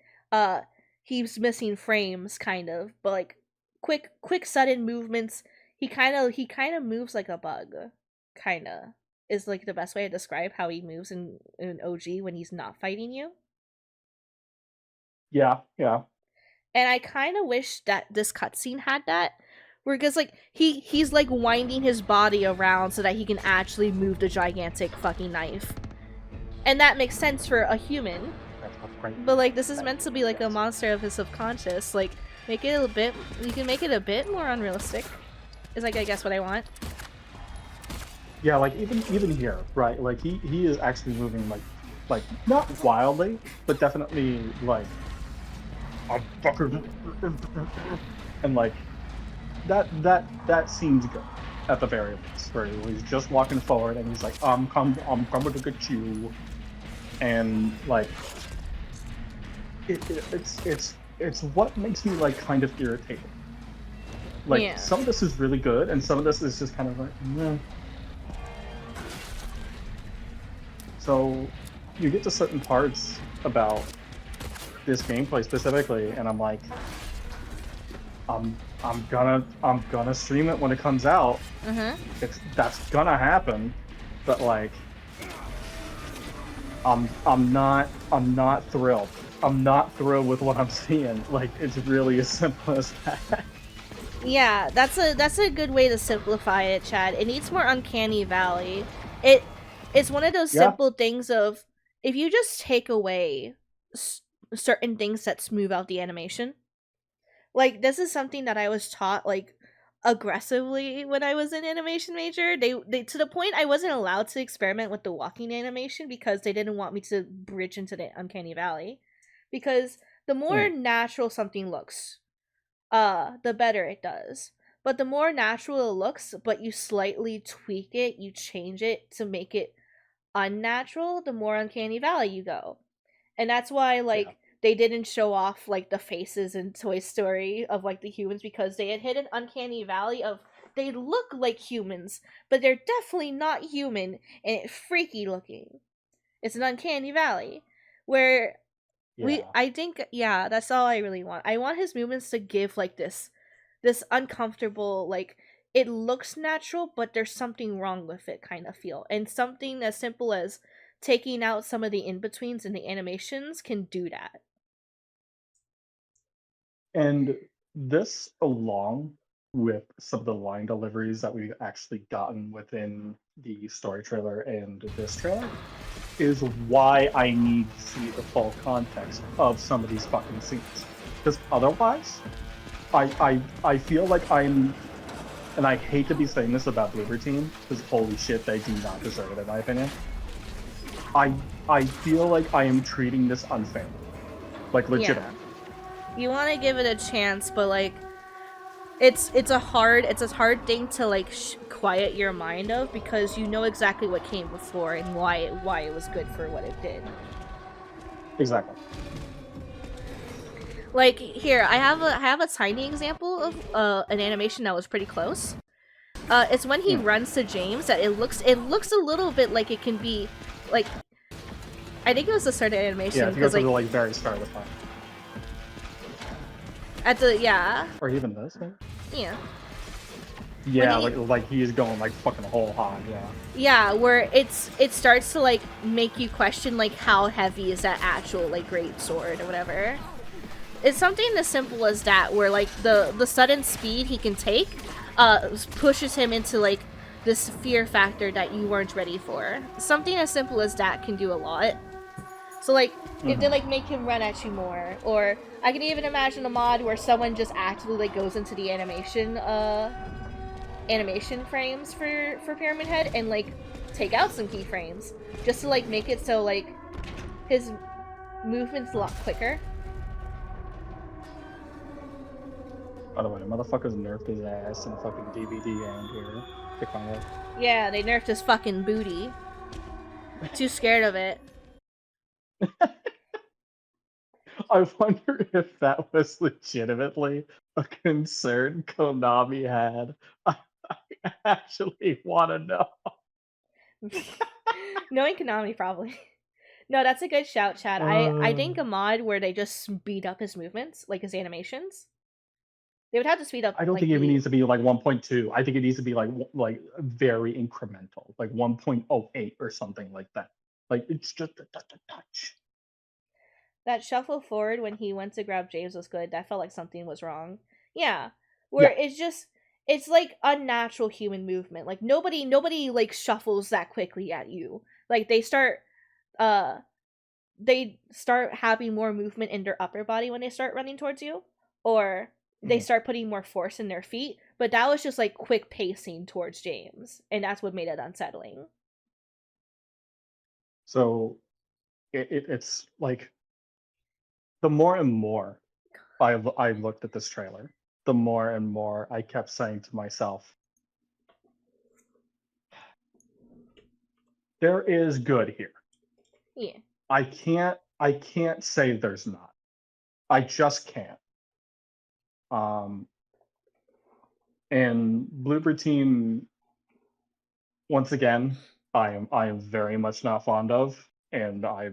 he's missing frames kind of, but like quick sudden movements. He kind of moves like a bug. Kind of is like the best way to describe how he moves in OG when he's not fighting you. Yeah, yeah. And I kind of wish that this cutscene had that, because like he's like winding his body around so that he can actually move the gigantic fucking knife. And that makes sense for a human. But like this is meant to be like a monster of his subconscious. Like make it a bit, you can make it a bit more unrealistic. Is like I guess what I want. Yeah, like even here, right? Like he is actually moving like not wildly, but definitely like I'm fucking and like that seems good at the very least. Where he's just walking forward and he's like, I'm coming to get you. And like it's what makes me like kind of irritated. Like some of this is really good, and some of this is just kind of like, meh. So you get to certain parts about this gameplay specifically, and I'm like, I'm gonna stream it when it comes out. That's gonna happen, but like. I'm not thrilled. I'm not thrilled with what I'm seeing. Like it's really as simple as that. Yeah, that's a good way to simplify it, Chad. It needs more uncanny valley. It's one of those simple things of if you just take away certain things that smooth out the animation. Like this is something that I was taught like aggressively when I was in animation major. They to the point I wasn't allowed to experiment with the walking animation because they didn't want me to bridge into the uncanny valley. Because the more natural something looks, the better it does. But the more natural it looks, but you slightly tweak it, you change it to make it unnatural, the more uncanny valley you go. And that's why like they didn't show off like the faces in Toy Story of like the humans, because they had hit an uncanny valley of they look like humans, but they're definitely not human and it's freaky looking. It's an uncanny valley where I think that's all I really want. I want his movements to give like this uncomfortable, like it looks natural but there's something wrong with it kind of feel. And something as simple as taking out some of the in-betweens in the animations can do that. And this, along with some of the line deliveries that we've actually gotten within the story trailer and this trailer, is why I need to see the full context of some of these fucking scenes. Because otherwise, I feel like I'm, and I hate to be saying this about Bloober Team, because holy shit, they do not deserve it in my opinion. I feel like I am treating this unfairly. Like legit. Yeah. You want to give it a chance, but like it's a hard thing to like quiet your mind of, because you know exactly what came before and why it was good for what it did. Exactly. Like here, I have a tiny example of an animation that was pretty close. It's when he runs to James that it looks a little bit like it can be like, I think it was the start of animation. Yeah, if you go to the like very start of the fight. At the or even this maybe? Yeah. Yeah, like he is going like fucking whole hog, Yeah, where it starts to like make you question like how heavy is that actual like great sword or whatever. It's something as simple as that, where like the sudden speed he can take pushes him into like this fear factor that you weren't ready for. Something as simple as that can do a lot. So like if they like make him run at you more, or I can even imagine a mod where someone just actively like goes into the animation frames for Pyramid Head and like take out some keyframes just to like make it so like his movement's a lot quicker. By the way, motherfuckers nerfed his ass in fucking DVD and here. Kick my head. Yeah, they nerfed his fucking booty. Too scared of it. I wonder if that was legitimately a concern Konami had. I actually want to know. Knowing Konami, probably. No, that's a good shout, Chad. I think a mod where they just speed up his movements, like his animations. They would have to speed up. I don't like, think it even needs to be like 1.2. I think it needs to be like very incremental, like 1.08 or something like that. Like it's just a touch. That shuffle forward when he went to grab James was good. That felt like something was wrong. Yeah, where it's like unnatural human movement. Like nobody like shuffles that quickly at you. Like they start having more movement in their upper body when they start running towards you, or they start putting more force in their feet. But that was just like quick pacing towards James, and that's what made it unsettling. So it's like the more and more I looked at this trailer, the more and more I kept saying to myself, there is good here. Yeah. I can't say there's not. I just can't. And Bloober Team, once again, I am very much not fond of, and I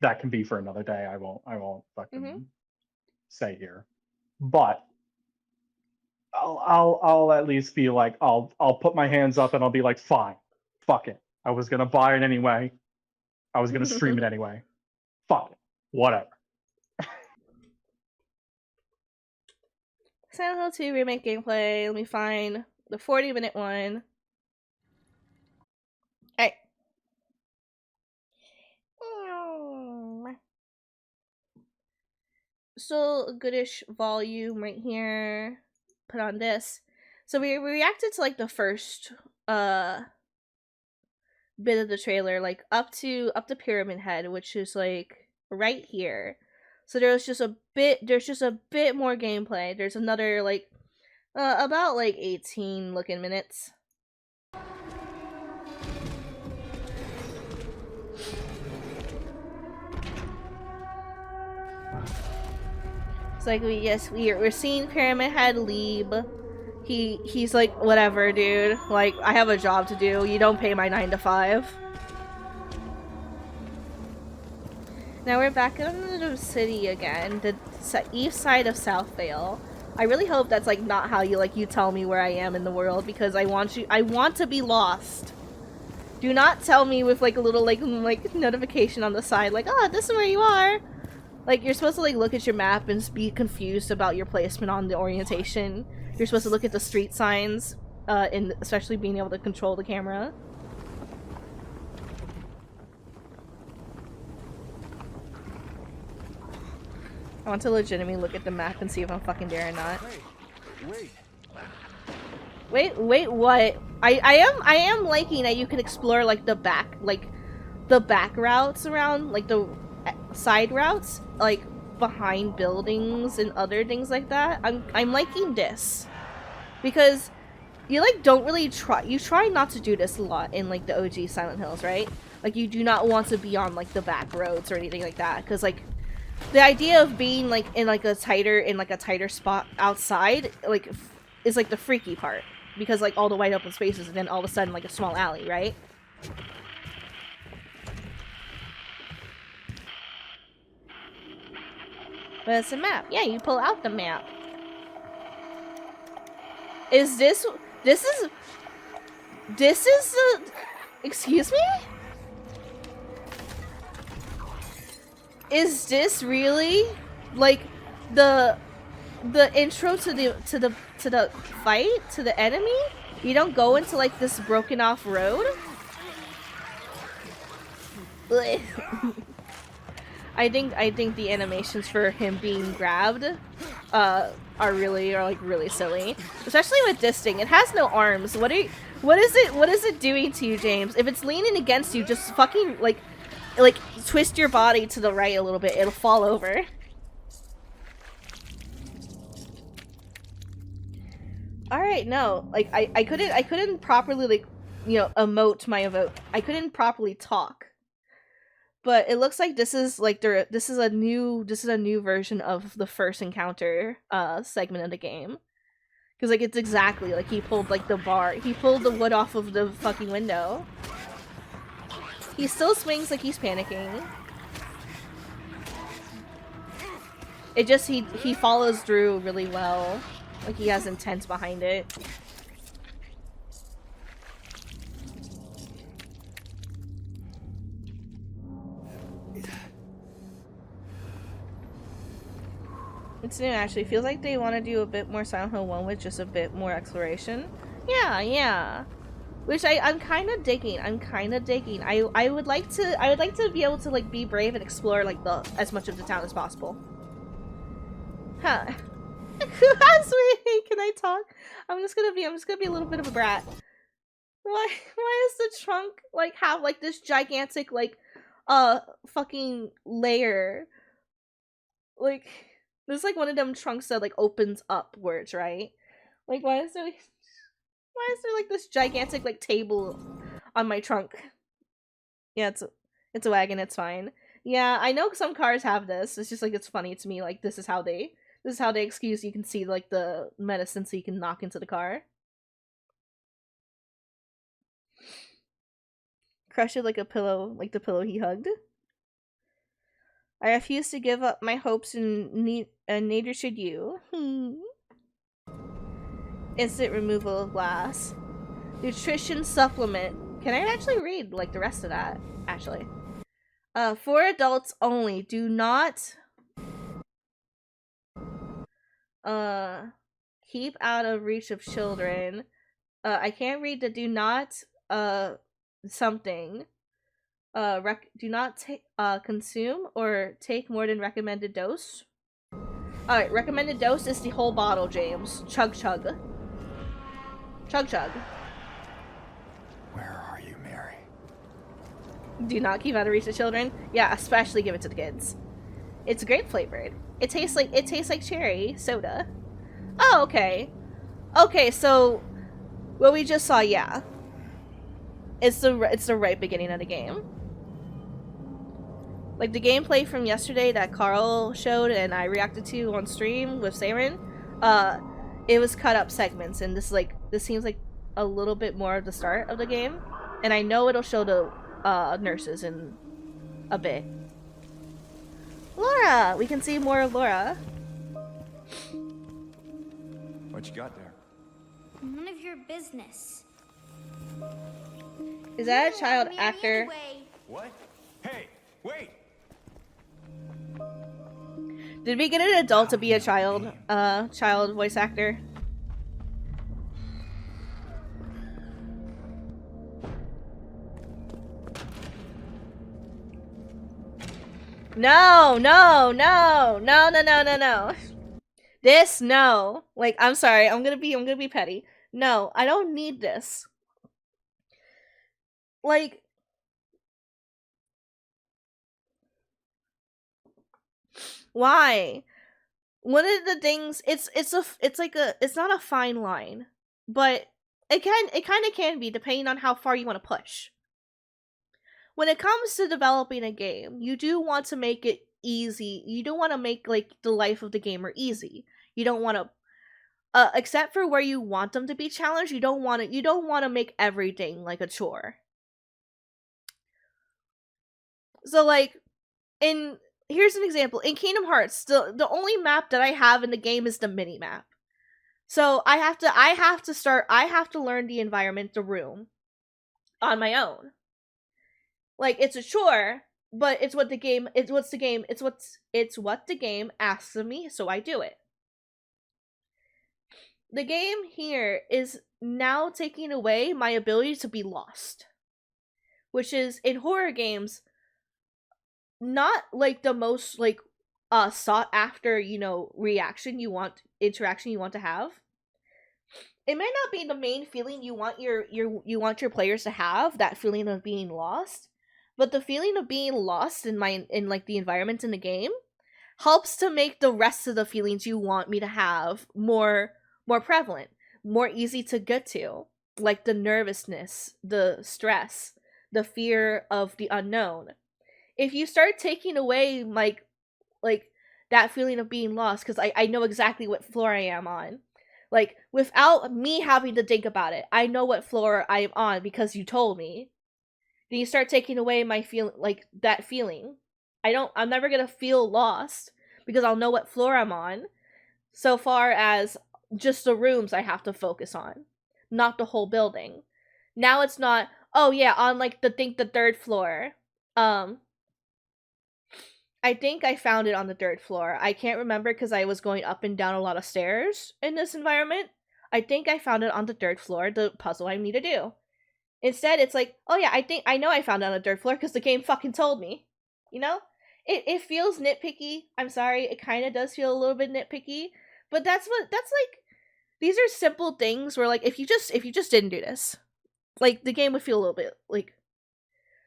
that can be for another day. I won't fucking say here, but I'll at least be like I'll put my hands up and I'll be like, fine, fuck it. I was gonna buy it anyway. I was gonna stream it anyway. Fuck it, whatever. Silent Hill 2 Remake gameplay. Let me find the 40-minute one. Alright. Still a goodish volume right here. Put on this. So we reacted to like the first bit of the trailer, like up to Pyramid Head, which is like right here. So there's just a bit more gameplay. There's another like about like 18 looking minutes. It's like we're seeing Pyramid Head leave. He's like, whatever, dude. Like, I have a job to do. You don't pay my 9 to 5. Now we're back in the city again, the east side of Southvale. I really hope that's like not how you tell me where I am in the world, because I want to be lost. Do not tell me with like a little like notification on the side, like, oh, this is where you are. Like, you're supposed to like look at your map and be confused about your placement on the orientation. You're supposed to look at the street signs, and especially being able to control the camera. I want to legitimately look at the map and see if I'm fucking there or not. Wait, what? I am liking that you can explore like the back routes around, like the side routes, like behind buildings and other things like that. I'm liking this, because you like don't really try not to do this a lot in like the OG Silent Hills, right? Like, you do not want to be on like the back roads or anything like that, because like the idea of being like in a tighter spot outside like is like the freaky part, because like all the wide open spaces and then all of a sudden like a small alley, right? But it's a map. Yeah, you pull out the map. Is this is the... Excuse me? Is this really like the intro to the fight, to the enemy? You don't go into like this broken off road? I think the animations for him being grabbed are really silly. Especially with this thing. It has no arms. What is it doing to you, James? If it's leaning against you, just fucking like twist your body to the right a little bit. It'll fall over. All right, no, like I couldn't properly like, you know, emote my vote. I couldn't properly talk. But it looks like this is like this is a new version of the first encounter segment of the game. Cuz like it's exactly like he pulled like he pulled the wood off of the fucking window. He still swings like he's panicking. It just he follows through really well. Like he has intent behind it. It's new actually. Feels like they want to do a bit more Silent Hill 1 with just a bit more exploration. Yeah. Which I'm kind of digging. I would like to be able to like be brave and explore like as much of the town as possible. Huh. Sweetie, can I talk? I'm just gonna be a little bit of a brat. Why is the trunk like have like this gigantic like fucking layer? Like there's like one of them trunks that like opens upwards, right? Like why is there like this gigantic like table on my trunk? Yeah, it's a wagon, it's fine. Yeah, I know some cars have this. It's just like it's funny to me, like this is how they excuse you can see like the medicine so you can knock into the car. Crush it like a pillow, like the pillow he hugged. I refuse to give up my hopes and neither should you. Instant removal of glass. Nutrition supplement. Can I actually read like the rest of that? Actually. For adults only. Do not keep out of reach of children. I can't read the do not something. Do not consume or take more than recommended dose. Alright, recommended dose is the whole bottle, James. Chug chug. Chug chug. Where are you, Mary? Do not keep out of reach of children. Yeah, especially give it to the kids. It's grape flavored. It tastes like cherry soda. Oh, okay. Okay, so what we just saw, yeah. It's the right beginning of the game. Like the gameplay from yesterday that Carl showed and I reacted to on stream with Ssaryn, it was cut up segments, and this seems like a little bit more of the start of the game, and I know it'll show the nurses in a bit. Laura, we can see more of Laura. What you got there? None of your business. Is that a You child love me actor? anyway. What? Hey, wait! Did we get an adult to be a child voice actor? No. This, no. Like, I'm sorry, I'm gonna be petty. No, I don't need this. Like, why? One of the things, it's not a fine line, but it kind of can be depending on how far you want to push. When it comes to developing a game, you do want to make it easy. You don't want to make like the life of the gamer easy. You don't want to, except for where you want them to be challenged. You don't want to make everything like a chore. So like, here's an example. In Kingdom Hearts, the only map that I have in the game is the mini map. So I have to learn the environment, the room, on my own. Like, it's a chore, but it's what the game asks of me, so I do it. The game here is now taking away my ability to be lost, which is in horror games not like the most like sought after, interaction you want to have. It might not be the main feeling you want your players to have, that feeling of being lost, but the feeling of being lost in like the environment in the game helps to make the rest of the feelings you want me to have more prevalent. more easy to get to, like the nervousness, the stress, the fear of the unknown. If you start taking away like that feeling of being lost, because I know exactly what floor I am on. Like, without me having to think about it, I know what floor I am on because you told me. Then you start taking away my that feeling. I'm never gonna feel lost because I'll know what floor I'm on. So far as just the rooms I have to focus on, not the whole building. Now it's not, oh yeah, on like the 3rd floor. I think I found it on the 3rd floor. I can't remember because I was going up and down a lot of stairs in this environment. I think I found it on the 3rd floor, the puzzle I need to do. Instead, it's like, oh yeah, I know I found it on the 3rd floor because the game fucking told me. You know? It feels nitpicky. I'm sorry, it kind of does feel a little bit nitpicky. But that's like, these are simple things where like, if you just didn't do this, like, the game would feel a little bit, like,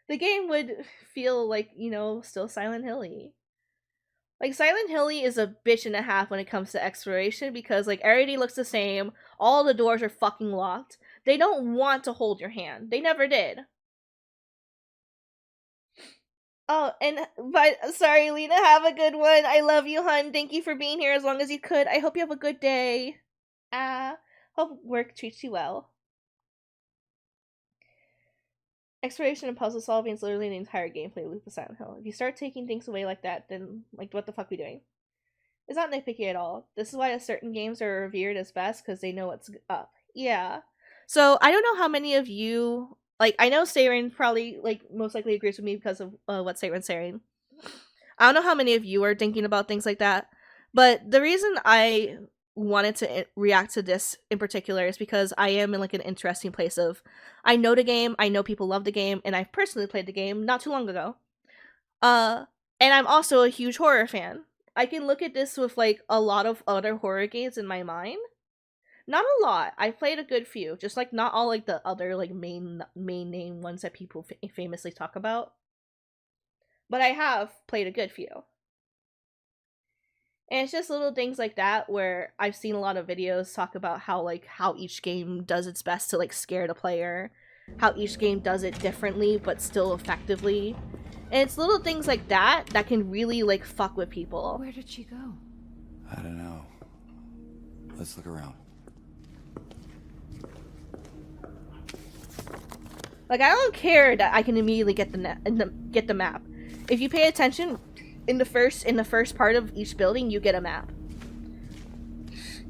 the game would feel like, you know, still Silent Hill-y. Like, Silent Hill-y is a bitch and a half when it comes to exploration because, like, everything looks the same. All the doors are fucking locked. They don't want to hold your hand. They never did. Oh, but sorry, Lena, have a good one. I love you, hun. Thank you for being here as long as you could. I hope you have a good day. Hope work treats you well. Exploration and puzzle solving is literally the entire gameplay loop of Silent Hill. If you start taking things away like that, then, like, what the fuck are we doing? It's not nitpicky at all. This is why certain games are revered as best, because they know what's up. Yeah. So, I don't know how many of you, like, I know Ssaryn probably, like, most likely agrees with me because of what Ssaryn's saying. I don't know how many of you are thinking about things like that, but the reason I wanted to react to this in particular is because I am in like an interesting place of, I know the game, I know people love the game, and I've personally played the game not too long ago. And I'm also a huge horror fan. I can look at this with like a lot of other horror games in my mind. Not a lot. I've played a good few, just like not all like the other like main name ones that people famously talk about. But I have played a good few. And it's just little things like that where I've seen a lot of videos talk about how each game does its best to like scare the player, how each game does it differently but still effectively. And it's little things like that that can really like fuck with people. Where did she go? I don't know. Let's look around. Like, I don't care that I can immediately get the map. If you pay attention, in the first part of each building, you get a map.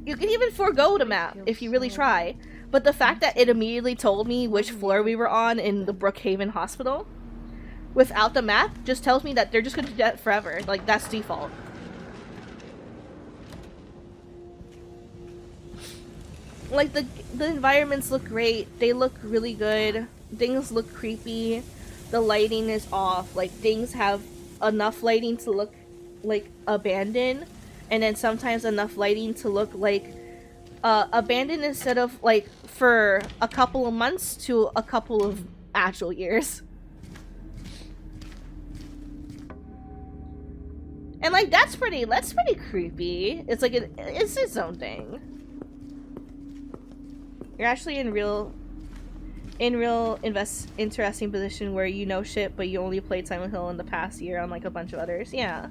You can even forego the map if you really try. But the fact that it immediately told me which floor we were on in the Brookhaven Hospital, without the map, just tells me that they're just gonna do that forever. Like, that's default. Like, the environments look great. They look really good. Things look creepy. The lighting is off. Like, things have enough lighting to look like abandoned, and then sometimes enough lighting to look like abandoned instead of like for a couple of months to a couple of actual years. And like that's pretty creepy. It's like it's its own thing. You're actually in real interesting position where you know shit, but you only played Silent Hill in the past year on like a bunch of others. Yeah.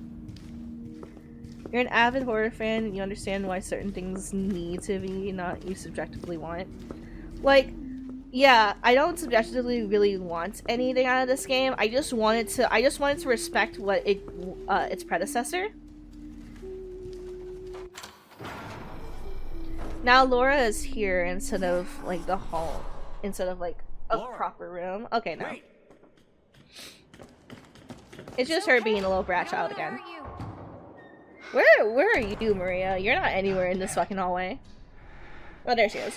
You're an avid horror fan and you understand why certain things need to be, not you subjectively want. Like, yeah, I don't subjectively really want anything out of this game. I just wanted to respect what its predecessor. Now Laura is here instead of like the hall. Instead of like a proper room. Okay, no. It's just her being a little brat child again. Where are you, Maria? You're not anywhere in this fucking hallway. Oh, there she is.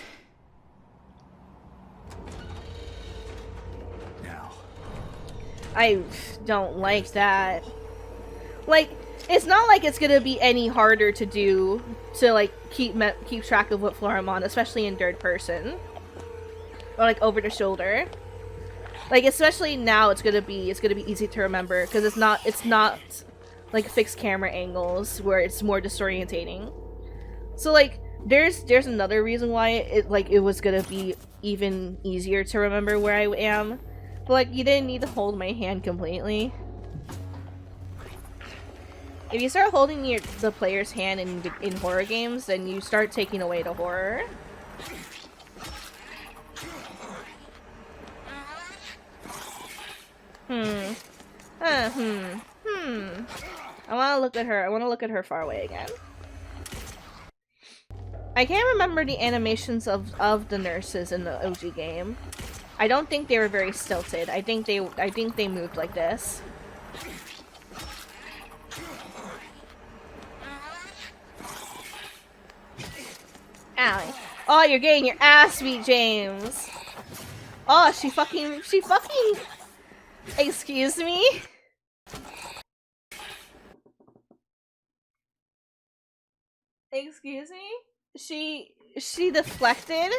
Now. I don't like that. Like, it's not like it's gonna be any harder to do to like keep track of what floor I'm on, especially in third person. Or like over the shoulder. Like especially now it's gonna be easy to remember because it's not like fixed camera angles where it's more disorientating. So like there's another reason why it was gonna be even easier to remember where I am. But like, you didn't need to hold my hand completely. If you start holding the player's hand in horror games, then you start taking away the horror. I want to look at her. I want to look at her far away again. I can't remember the animations of the nurses in the OG game. I don't think they were very stilted. I think they moved like this. Ow. Oh, you're getting your ass beat, James. Oh, she fucking excuse me? Excuse me? She deflected?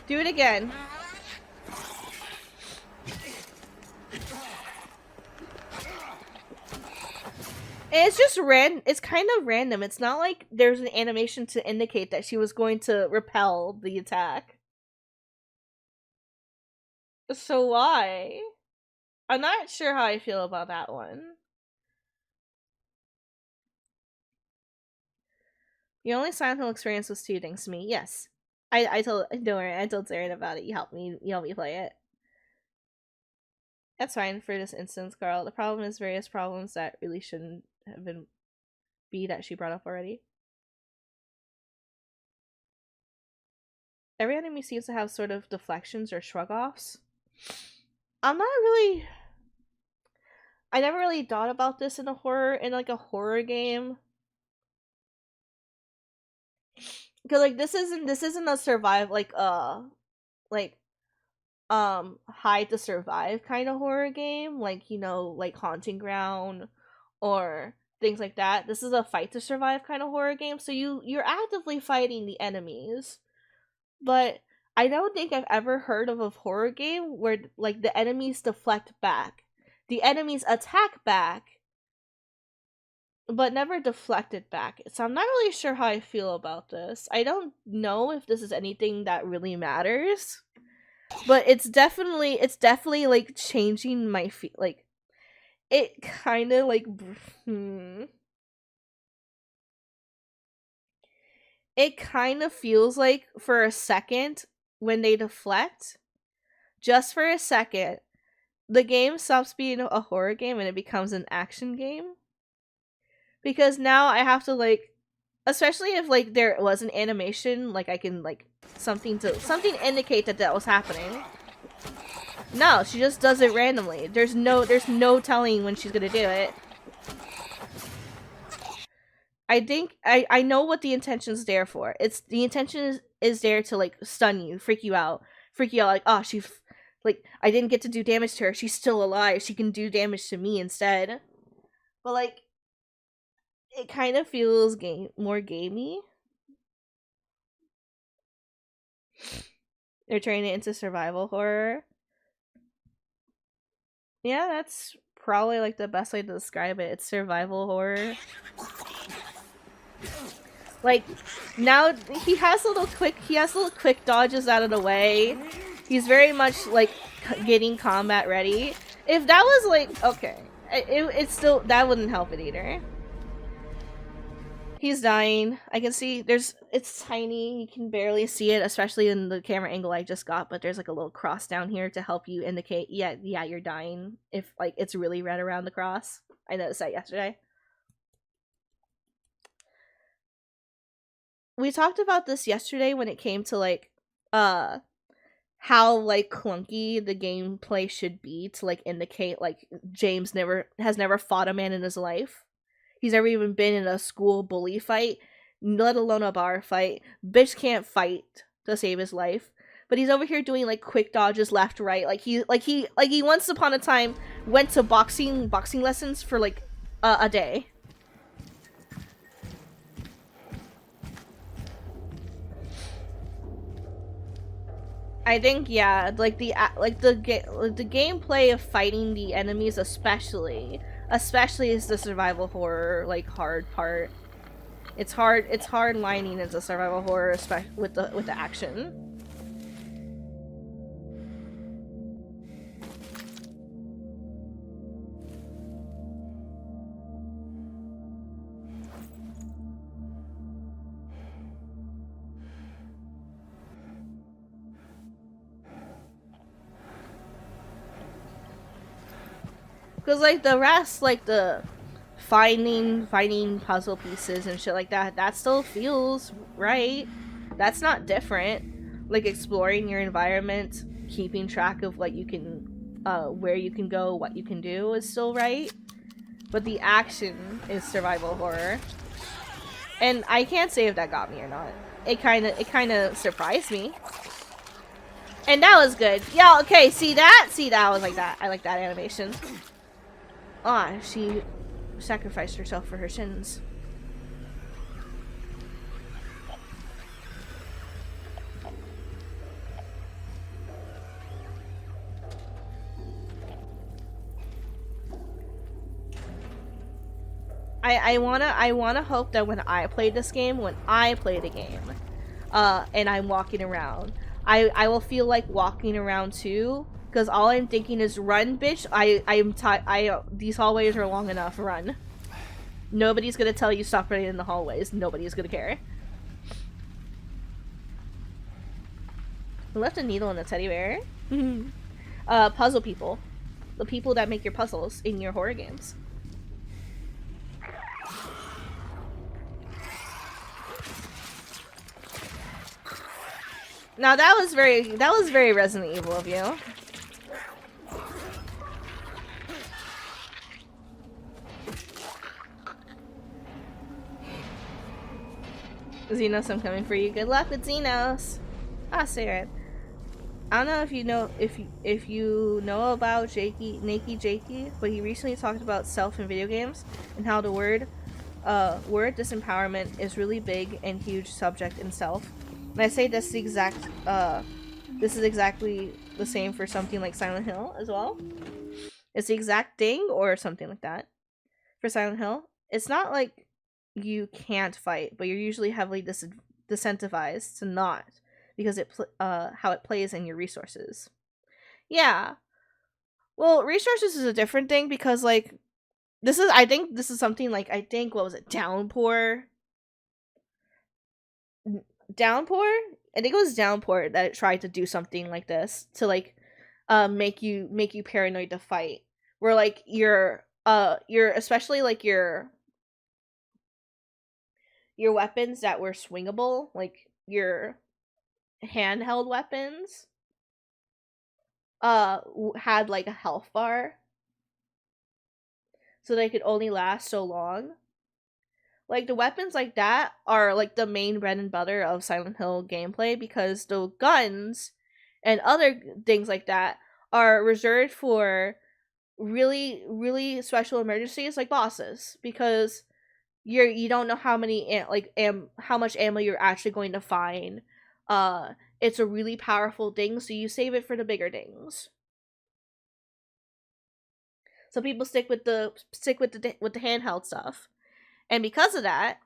Do it again. It's just it's kind of random. It's not like there's an animation to indicate that she was going to repel the attack. So why? I'm not sure how I feel about that one. Your only Silent Hill experience was 2 thanks to me. Yes. I told Ssaryn about it. You helped me play it. That's fine for this instance, Carl. The problem is various problems that really shouldn't have been that she brought up already. Every enemy seems to have sort of deflections or shrug-offs. I never really thought about this in a horror game. Cause like this isn't a survive hide to survive kind of horror game, like, you know, like Haunting Ground or things like that. This is a fight to survive kind of horror game, so you're actively fighting the enemies. But I don't think I've ever heard of a horror game where like the enemies deflect back. The enemies attack back, but never deflected back. So I'm not really sure how I feel about this. I don't know if this is anything that really matters, but it's definitely like changing my like it kind of like it kind of feels like for a second when they deflect, just for a second, the game stops being a horror game and it becomes an action game. Because now I have to like, especially if like there was an animation, like I can like something indicate that was happening. No, she just does it randomly. There's no telling when she's gonna do it. I think I know what the intention's there for. It's the intention is there to like stun you, freak you out like, oh, she's like, I didn't get to do damage to her. She's still alive. She can do damage to me instead. But like, it kind of feels more gamey. They're turning it into survival horror. Yeah, that's probably like the best way to describe it. It's survival horror. Like, now he has little quick dodges out of the way. He's very much like getting combat ready. If that was like, okay, it's still, that wouldn't help it either. He's dying. I can see it's tiny. You can barely see it, especially in the camera angle I just got, but there's like a little cross down here to help you indicate, yeah, you're dying. If like it's really red around the cross. I noticed that yesterday. We talked about this yesterday when it came to like how like clunky the gameplay should be to like indicate like James has never fought a man in his life. He's never even been in a school bully fight, let alone a bar fight. Bitch can't fight to save his life. But he's over here doing like quick dodges left, right. Like he once upon a time went to boxing lessons for like a day. I think, yeah, like the gameplay of fighting the enemies, especially is the survival horror like hard part. It's hard lining as a survival horror with the action. Cause like the rest, like the finding puzzle pieces and shit like that, that still feels right. That's not different. Like exploring your environment, keeping track of what you can, where you can go, what you can do is still right. But the action is survival horror, and I can't say if that got me or not. It kind of surprised me, and that was good. Yeah, okay. See that? See that? I was like that. I like that animation. Ah, she sacrificed herself for her sins. I wanna hope that when I play this game, and I'm walking around, I will feel like walking around too, because all I'm thinking is run, bitch. These hallways are long enough. Run. Nobody's gonna tell you stop running in the hallways. Nobody's gonna care. I left a needle in a teddy bear. Puzzle people. The people that make your puzzles in your horror games. Now that was very Resident Evil of you. Xenos, I'm coming for you. Good luck with Xenos. Ah, Ssaryn. I don't know if you know about Jakey, but he recently talked about self in video games and how the word disempowerment is really big and huge subject in self. And I say this is exactly the same for something like Silent Hill as well. It's the exact thing or something like that. For Silent Hill, it's not like you can't fight, but you're usually heavily disincentivized to not, because how it plays in your resources. Yeah. Well, resources is a different thing, because like I think this is something like, what was it? Downpour? I think it was Downpour that tried to do something like this to like make you paranoid to fight. Where like you're especially like your weapons that were swingable, like your handheld weapons, had like a health bar, so they could only last so long. Like the weapons like that are like the main bread and butter of Silent Hill gameplay, because the guns and other things like that are reserved for really special emergencies like bosses, because you don't know how many how much ammo you're actually going to find. It's a really powerful thing, so you save it for the bigger things. So people stick with the handheld stuff. And because of that,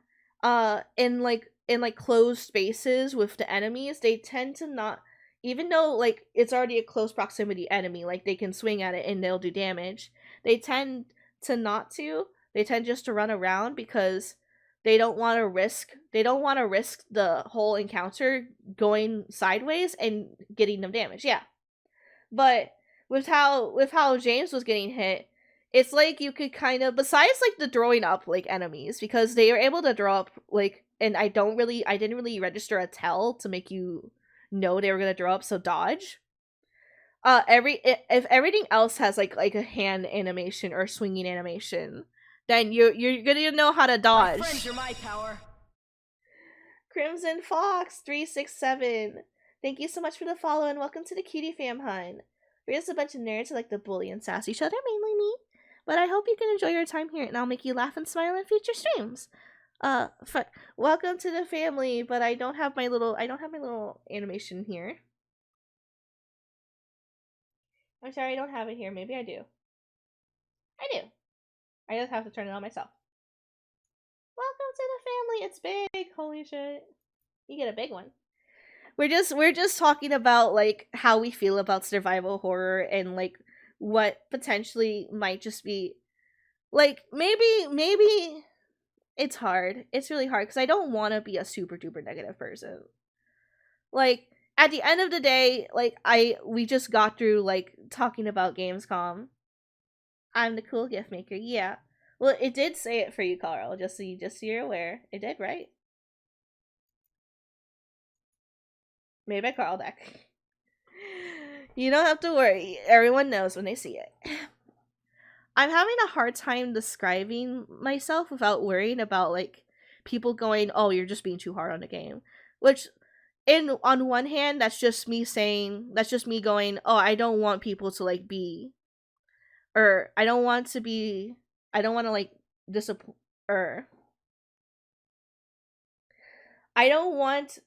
in closed spaces with the enemies, they tend to not, even though like it's already a close proximity enemy, like they can swing at it and they'll do damage, they tend just to run around, because they don't want to risk the whole encounter going sideways and getting them damaged. Yeah. But with how James was getting hit, it's like you could kind of, besides like the throwing up like enemies, because they were able to throw up like, and I didn't really register a tell to make you know they were gonna throw up, so dodge. If everything else has like a hand animation or swinging animation, then you're gonna know how to dodge. My friends are my power. Crimson Fox 367. Thank you so much for the follow, and welcome to the Cutie Fam Hun. We're just a bunch of nerds who like to bully and sass each other, mainly me. But I hope you can enjoy your time here, and I'll make you laugh and smile in future streams. Welcome to the family, but I don't have my little animation here. I'm sorry, I don't have it here. Maybe I do. I do. I just have to turn it on myself. Welcome in a family. It's big. Holy shit. You get a big one. We're just talking about like how we feel about survival horror and like what potentially might just be like maybe it's hard. It's really hard because I don't want to be a super duper negative person. Like at the end of the day, like we just got through like talking about Gamescom. I'm the cool gift maker. Yeah. Well, it did say it for you, Carl. Just so you're aware, it did, right? Made by Carl Deck. You don't have to worry. Everyone knows when they see it. I'm having a hard time describing myself without worrying about like people going, "Oh, you're just being too hard on the game," which on one hand, that's just me going, "Oh, I don't want people to like be, or I don't want to like disappoint, or I don't want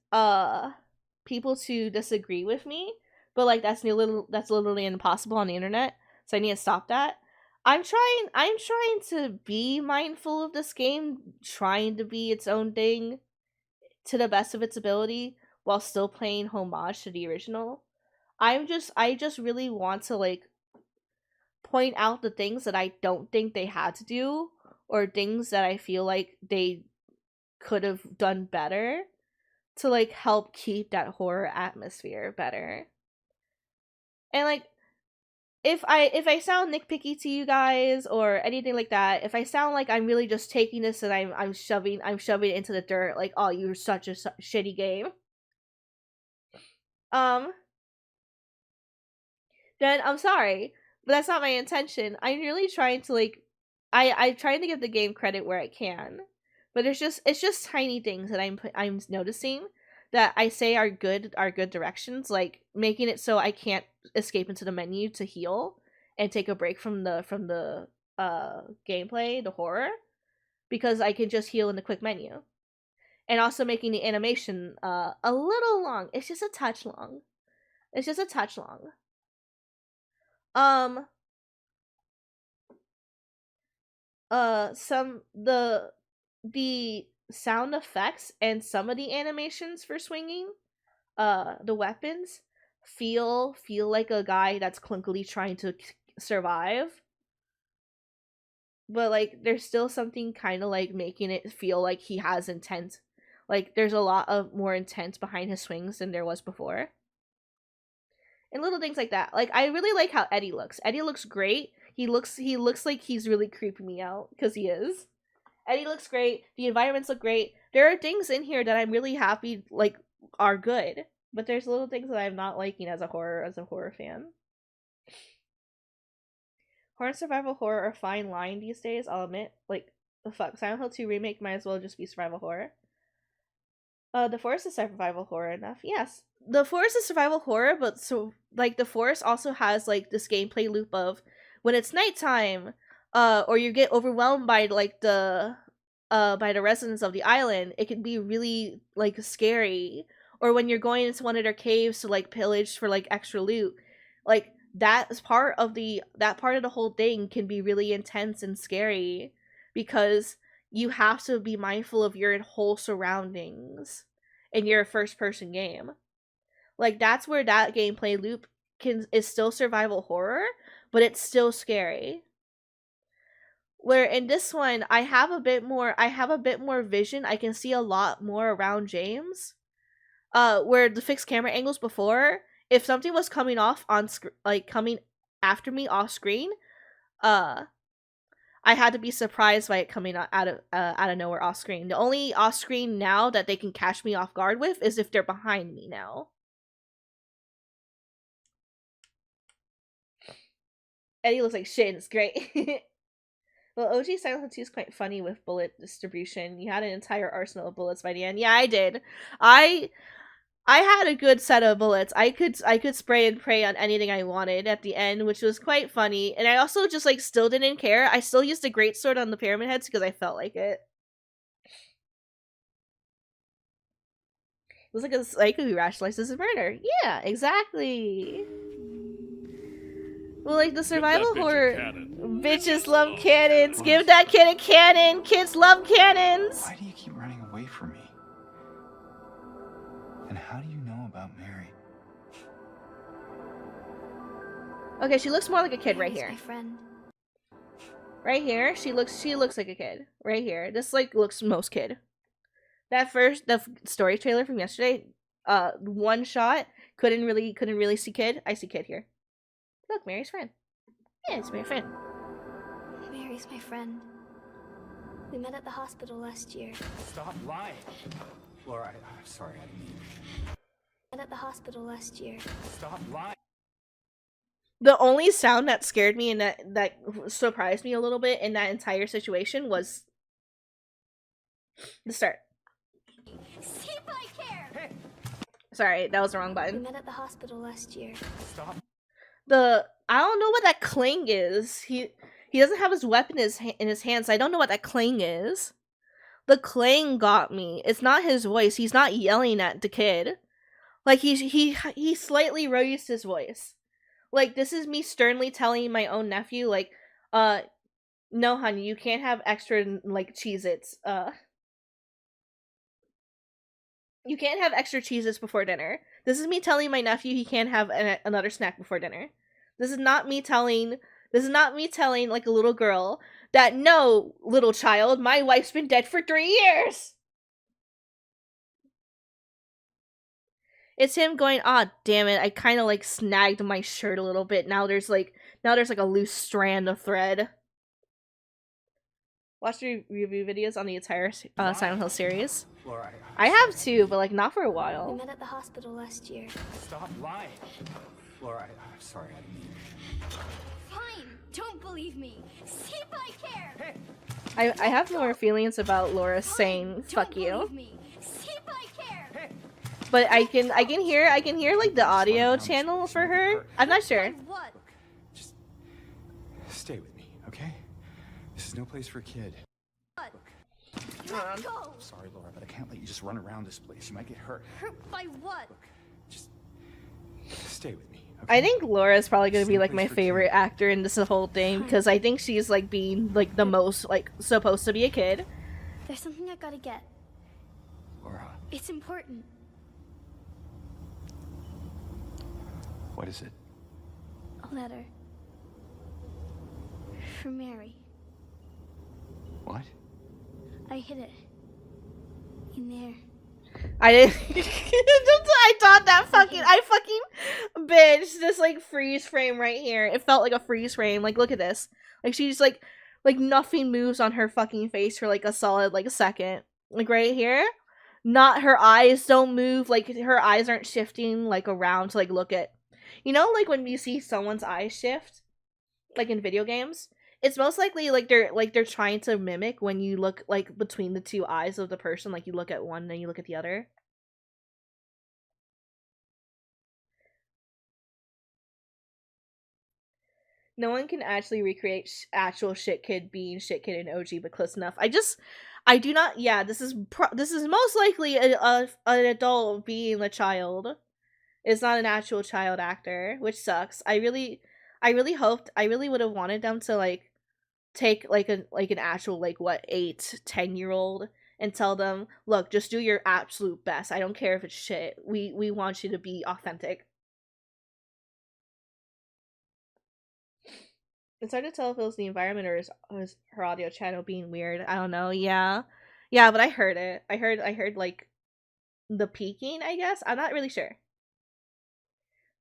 people to disagree with me, but like that's literally impossible on the internet, so I need to stop that." I'm trying to be mindful of this game, trying to be its own thing to the best of its ability while still paying homage to the original. I just really want to like point out the things that I don't think they had to do, or things that I feel like they could have done better to like help keep that horror atmosphere better. And like if I sound nitpicky to you guys or anything like that, if I sound like I'm really just taking this and I'm shoving it into the dirt, like, "Oh, you're such a shitty game," then I'm sorry, but that's not my intention. I'm really trying to like, I'm trying to give the game credit where I can, but it's just tiny things that I'm noticing that I say are good directions, like making it so I can't escape into the menu to heal and take a break from the gameplay, the horror, because I can just heal in the quick menu. And also making the animation a little long. It's just a touch long. Some the sound effects and some of the animations for swinging the weapons feel like a guy that's clunkily trying to survive, but like there's still something kind of like making it feel like he has intent. Like there's a lot of more intent behind his swings than there was before, and little things like that. Like I really like how Eddie looks. Eddie looks great. He looks like he's really creeping me out, because he is. Eddie looks great. The environments look great. There are things in here that I'm really happy like are good, but there's little things that I'm not liking as a horror fan. Horror and survival horror are a fine line these days, I'll admit. Like, the fuck, Silent Hill 2 Remake might as well just be survival horror. The Forest is survival horror enough. Yes. The Forest is survival horror, but so like the Forest also has like this gameplay loop of when it's nighttime, or you get overwhelmed by like the residents of the island, it can be really like scary. Or when you're going into one of their caves to like pillage for like extra loot, like that part of the whole thing can be really intense and scary, because you have to be mindful of your whole surroundings in your first person game. Like that's where that gameplay loop is still survival horror, but it's still scary. Where in this one I have a bit more vision. I can see a lot more around James. Where the fixed camera angles before, if something was coming off on coming after me off screen, I had to be surprised by it coming out of nowhere off screen. The only off screen now that they can catch me off guard with is if they're behind me now. Eddie looks like shit and it's great. Well, OG Silent Hill 2 is quite funny with bullet distribution. You had an entire arsenal of bullets by the end. Yeah, I did. I had a good set of bullets. I could spray and pray on anything I wanted at the end, which was quite funny. And I also just like still didn't care. I still used a greatsword on the pyramid heads because I felt like it. It was like a psycho who rationalizes his murder. Yeah, exactly. Well, like the survival horror bitches love cannons. Give that kid a cannon. Kids love cannons. Why do you keep running away from me? And how do you know about Mary? Okay, she looks more like a kid right Mary's here. my friend. Right here, she looks like a kid. Right here, this like looks most kid. The story trailer from yesterday, one shot couldn't really see kid. I see kid here. Look, Mary's friend. Yeah, it's my friend. Mary's my friend. We met at the hospital last year. Stop lying. Laura, I'm sorry, I didn't mean. Met at the hospital last year. Stop lying. The only sound that scared me and that surprised me a little bit in that entire situation was the start. See if I care. Hey, Sorry, that was the wrong We button. met at the hospital last year. stop. I don't know what that clang is. He doesn't have his weapon in his hands. So I don't know what that clang is. The clang got me. It's not his voice. He's not yelling at the kid. Like he slightly raised his voice. Like this is me sternly telling my own nephew, like, no, honey, you can't have extra like Cheez-Its. You can't have extra Cheez-Its before dinner. This is me telling my nephew he can't have another snack before dinner. This is not me telling like a little girl that, no, little child, my wife's been dead for 3 years. It's him going, ah, damn it, I kind of like snagged my shirt a little bit. Now there's like a loose strand of thread. Watch the review videos on the entire Silent Hill series. Laura, I have too, but like not for a We while. met at the hospital last year. Stop lying. Laura, I'm sorry, I didn't mean. Fine. Don't believe me. See if I care. Hey, I have more feelings about Laura saying Fine, fuck don't you. believe me. See if I care. hey. But I can hear like the audio channel for her. I'm not sure. Fine, what? Look, just stay with me, okay? This is no place for a kid. What? Look, Let go. I'm sorry, Laura, but I can't let you just run around this place. You might get hurt. Hurt by what? Look, just stay with me. Okay? I think Laura's probably gonna be like my Simply for favorite kids. actor in this whole thing because I think she's like being like the most like supposed to be a kid. There's something I gotta get. Laura, It's important. what is it? A letter. For Mary. What? I hid it. In there. I didn't. I thought that I fucking bitch. This like freeze frame right here. It felt like a freeze frame. Like look at this. Like she's like nothing moves on her fucking face for like a solid like a second. Like right here, not her eyes don't move. Like her eyes aren't shifting like around to like look at. You know, like when you see someone's eyes shift, like in video games. It's most likely like they're trying to mimic when you look like between the two eyes of the person, like you look at one and then you look at the other. No one can actually recreate actual shit kid being shit kid in OG, but close enough. I do not. Yeah, this is most likely an adult being a child. It's not an actual child actor, which sucks. I really would have wanted them to like take like an actual like what 8-10-year-old and tell them, look, just do your absolute best. I don't care if it's shit. We want you to be authentic. It's hard to tell if it was the environment or is her audio channel being weird. I don't know. Yeah, but I heard it. I heard like the peaking, I guess. I'm not really sure.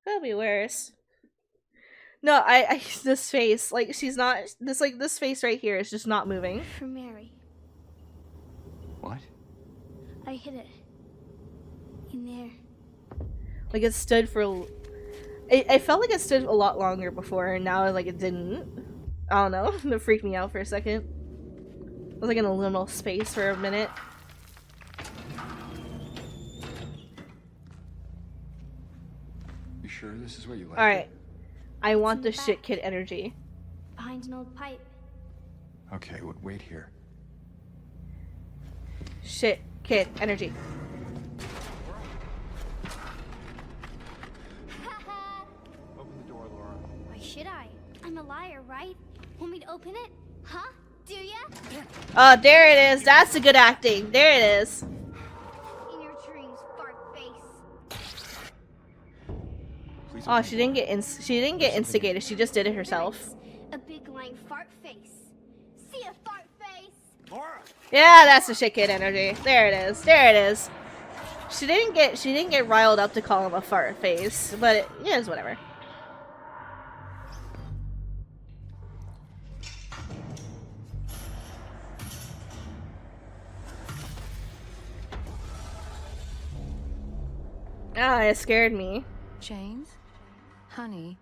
Could be worse. No, I this face, like she's not this face right here is just not moving. For Mary. What? I hid it. In there. Like it stood for it felt like it stood a lot longer before and now like it didn't. I don't know. It freaked me out for a second. I was like in a liminal space for a minute. You sure this is where you left Alright. it? I want in the the shit back. kid energy. Behind an old pipe. Okay, wait here. Shit kid energy. Open the door, Laura. Why should I? I'm a liar, right? Want me to open it? Huh? Do ya? Oh, there it is. That's the good acting. There it is. In your dreams, fart face. Please Oh, open she the didn't door. get she didn't get instigated. She just did it herself. A big lying fart face. See a fart face? Laura! Yeah, that's the shit kid energy. There it is. There it is. She didn't get riled up to call him a fart face, but it is whatever. Ah, it scared me. James? Honey?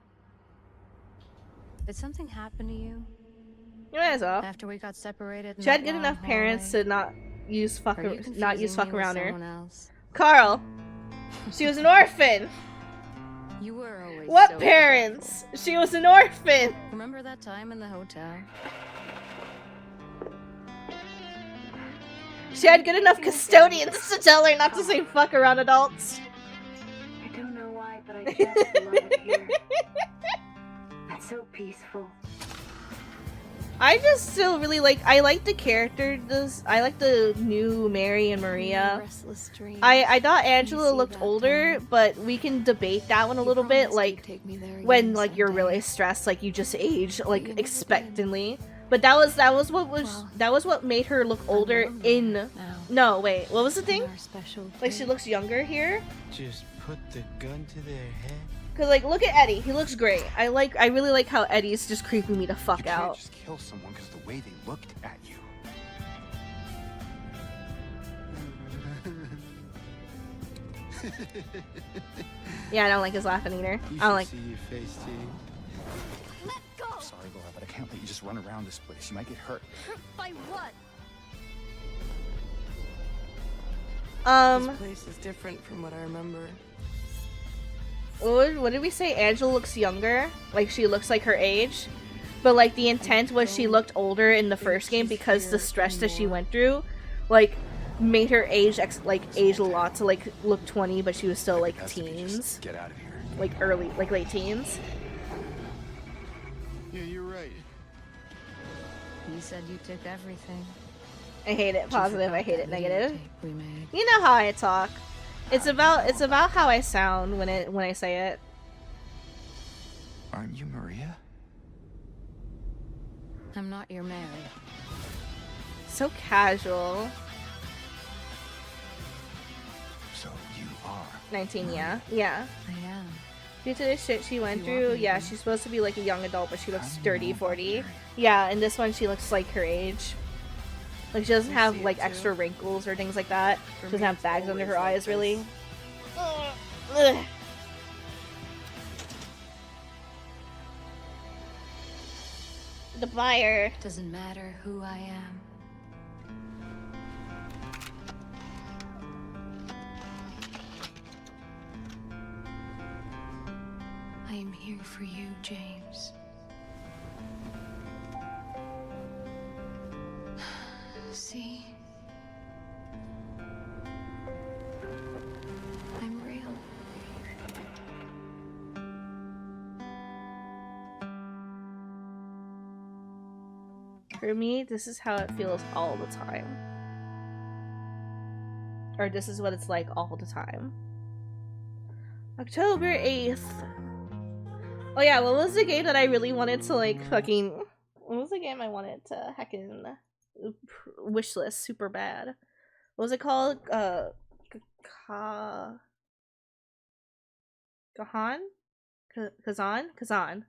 Did something happen to you? You might as well. After we got separated in She had that good long enough parents hallway? to not use fuck Are you around her. someone else? Carl, she was an orphan. You were always What so parents? She was an orphan. forgetful. Remember that time in the hotel? She had good enough custodians to tell her not to say fuck around adults. I don't know why, but I just love it here. It's so peaceful. I just still really like. I like the characters. I like the new Mary and Maria. Restless dreams. I thought You Angela see looked that older, time? but we can debate that one a You little bit. promised Like you'd take me there when again like you're someday. really stressed, like you just age you like never did. expectantly. But that was Well, that was what made her look older I'm in. now. No, wait, what was the In thing? our special Like she place. looks younger here. Just put the gun to their head. Cause like look at Eddie, he looks great. I really like how Eddie's just creeping me the You fuck can't out. just kill someone because the way they looked at you. Yeah, I don't like his laughing either. You I don't should like. see your face, T. Let go! I'm sorry, Laura, but I can't let you just run around this place. You might get hurt. Hurt by what? This place is different from what I remember. What did we say? Angela looks younger, like she looks like her age, but like the intent was she looked older in the first game because the stress that she went through, like made her age age a lot to like look 20, but she was still like Best if you just teens, Get out of here. like late teens. Yeah, you're right. You said you took everything. I hate it positive. I hate it negative. Tape we made. You know how I talk. It's about how I sound when I say it. Aren't you Maria? I'm not your Mary. So casual. So you are. 19, yeah. Yeah. I am. Due to the shit she went You want through, me yeah, to? she's supposed to be like a young adult, but she looks How do you 30, know about 40. Mary? Yeah, and this one she looks like her age. Like she doesn't I have see it like too. extra wrinkles or things like that. For She doesn't me, have it's bags under always her like eyes, really. this. Ugh. The fire. Doesn't matter who I am. I am here for you, James. See? I'm real. For me, this is how it feels all the time. Or this is what it's like all the time. October 8th. Oh yeah, what was the game that I really wanted to like fucking... What was the game I wanted to heckin' wishlist super bad? What was it called? Kahan? Kazan? Kazan.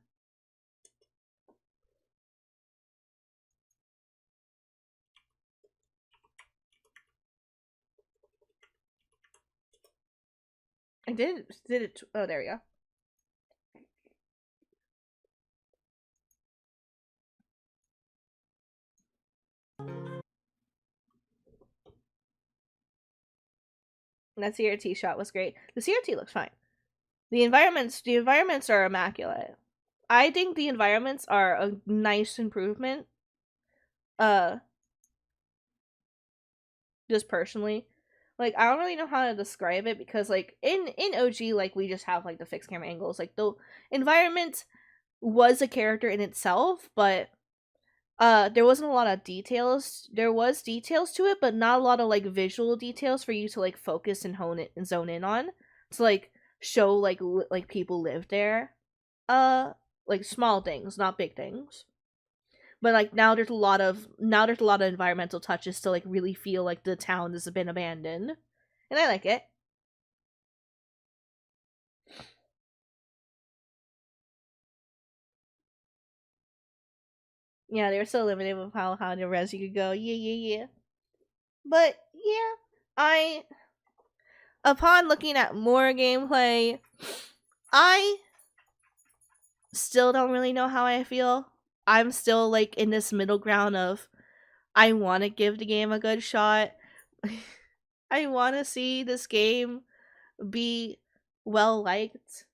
I did it. Oh, there we go. And that CRT shot was great. The CRT looks fine. The environments are immaculate. I think the environments are a nice improvement. Just personally. Like, I don't really know how to describe it because like in OG, like we just have like the fixed camera angles. Like the environment was a character in itself, but there wasn't a lot of details. There was details to it, but not a lot of like visual details for you to like focus and hone it and zone in on to like show like like people live there. Like small things, not big things. But like now there's a lot of environmental touches to like really feel like the town has been abandoned. And I like it. Yeah, they were so limited with how the res you could go. Yeah. But yeah, upon looking at more gameplay, I still don't really know how I feel. I'm still like in this middle ground of I want to give the game a good shot. I want to see this game be well liked.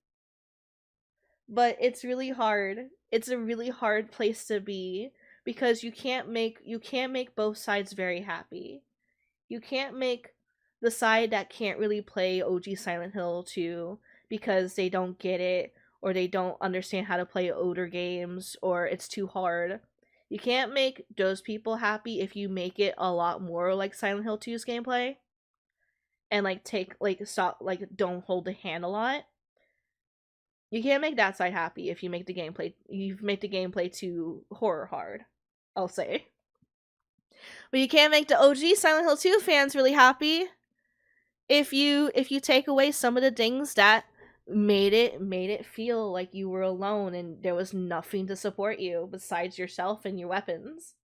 But it's really hard. It's a really hard place to be because you can't make both sides very happy. You can't make the side that can't really play OG Silent Hill 2 because they don't get it or they don't understand how to play older games or it's too hard. You can't make those people happy if you make it a lot more like Silent Hill 2's gameplay and like take like stop like don't hold the hand a lot. You can't make that side happy if you make the gameplay too horror hard, I'll say. But you can't make the OG Silent Hill 2 fans really happy if you take away some of the things that made it feel like you were alone and there was nothing to support you besides yourself and your weapons.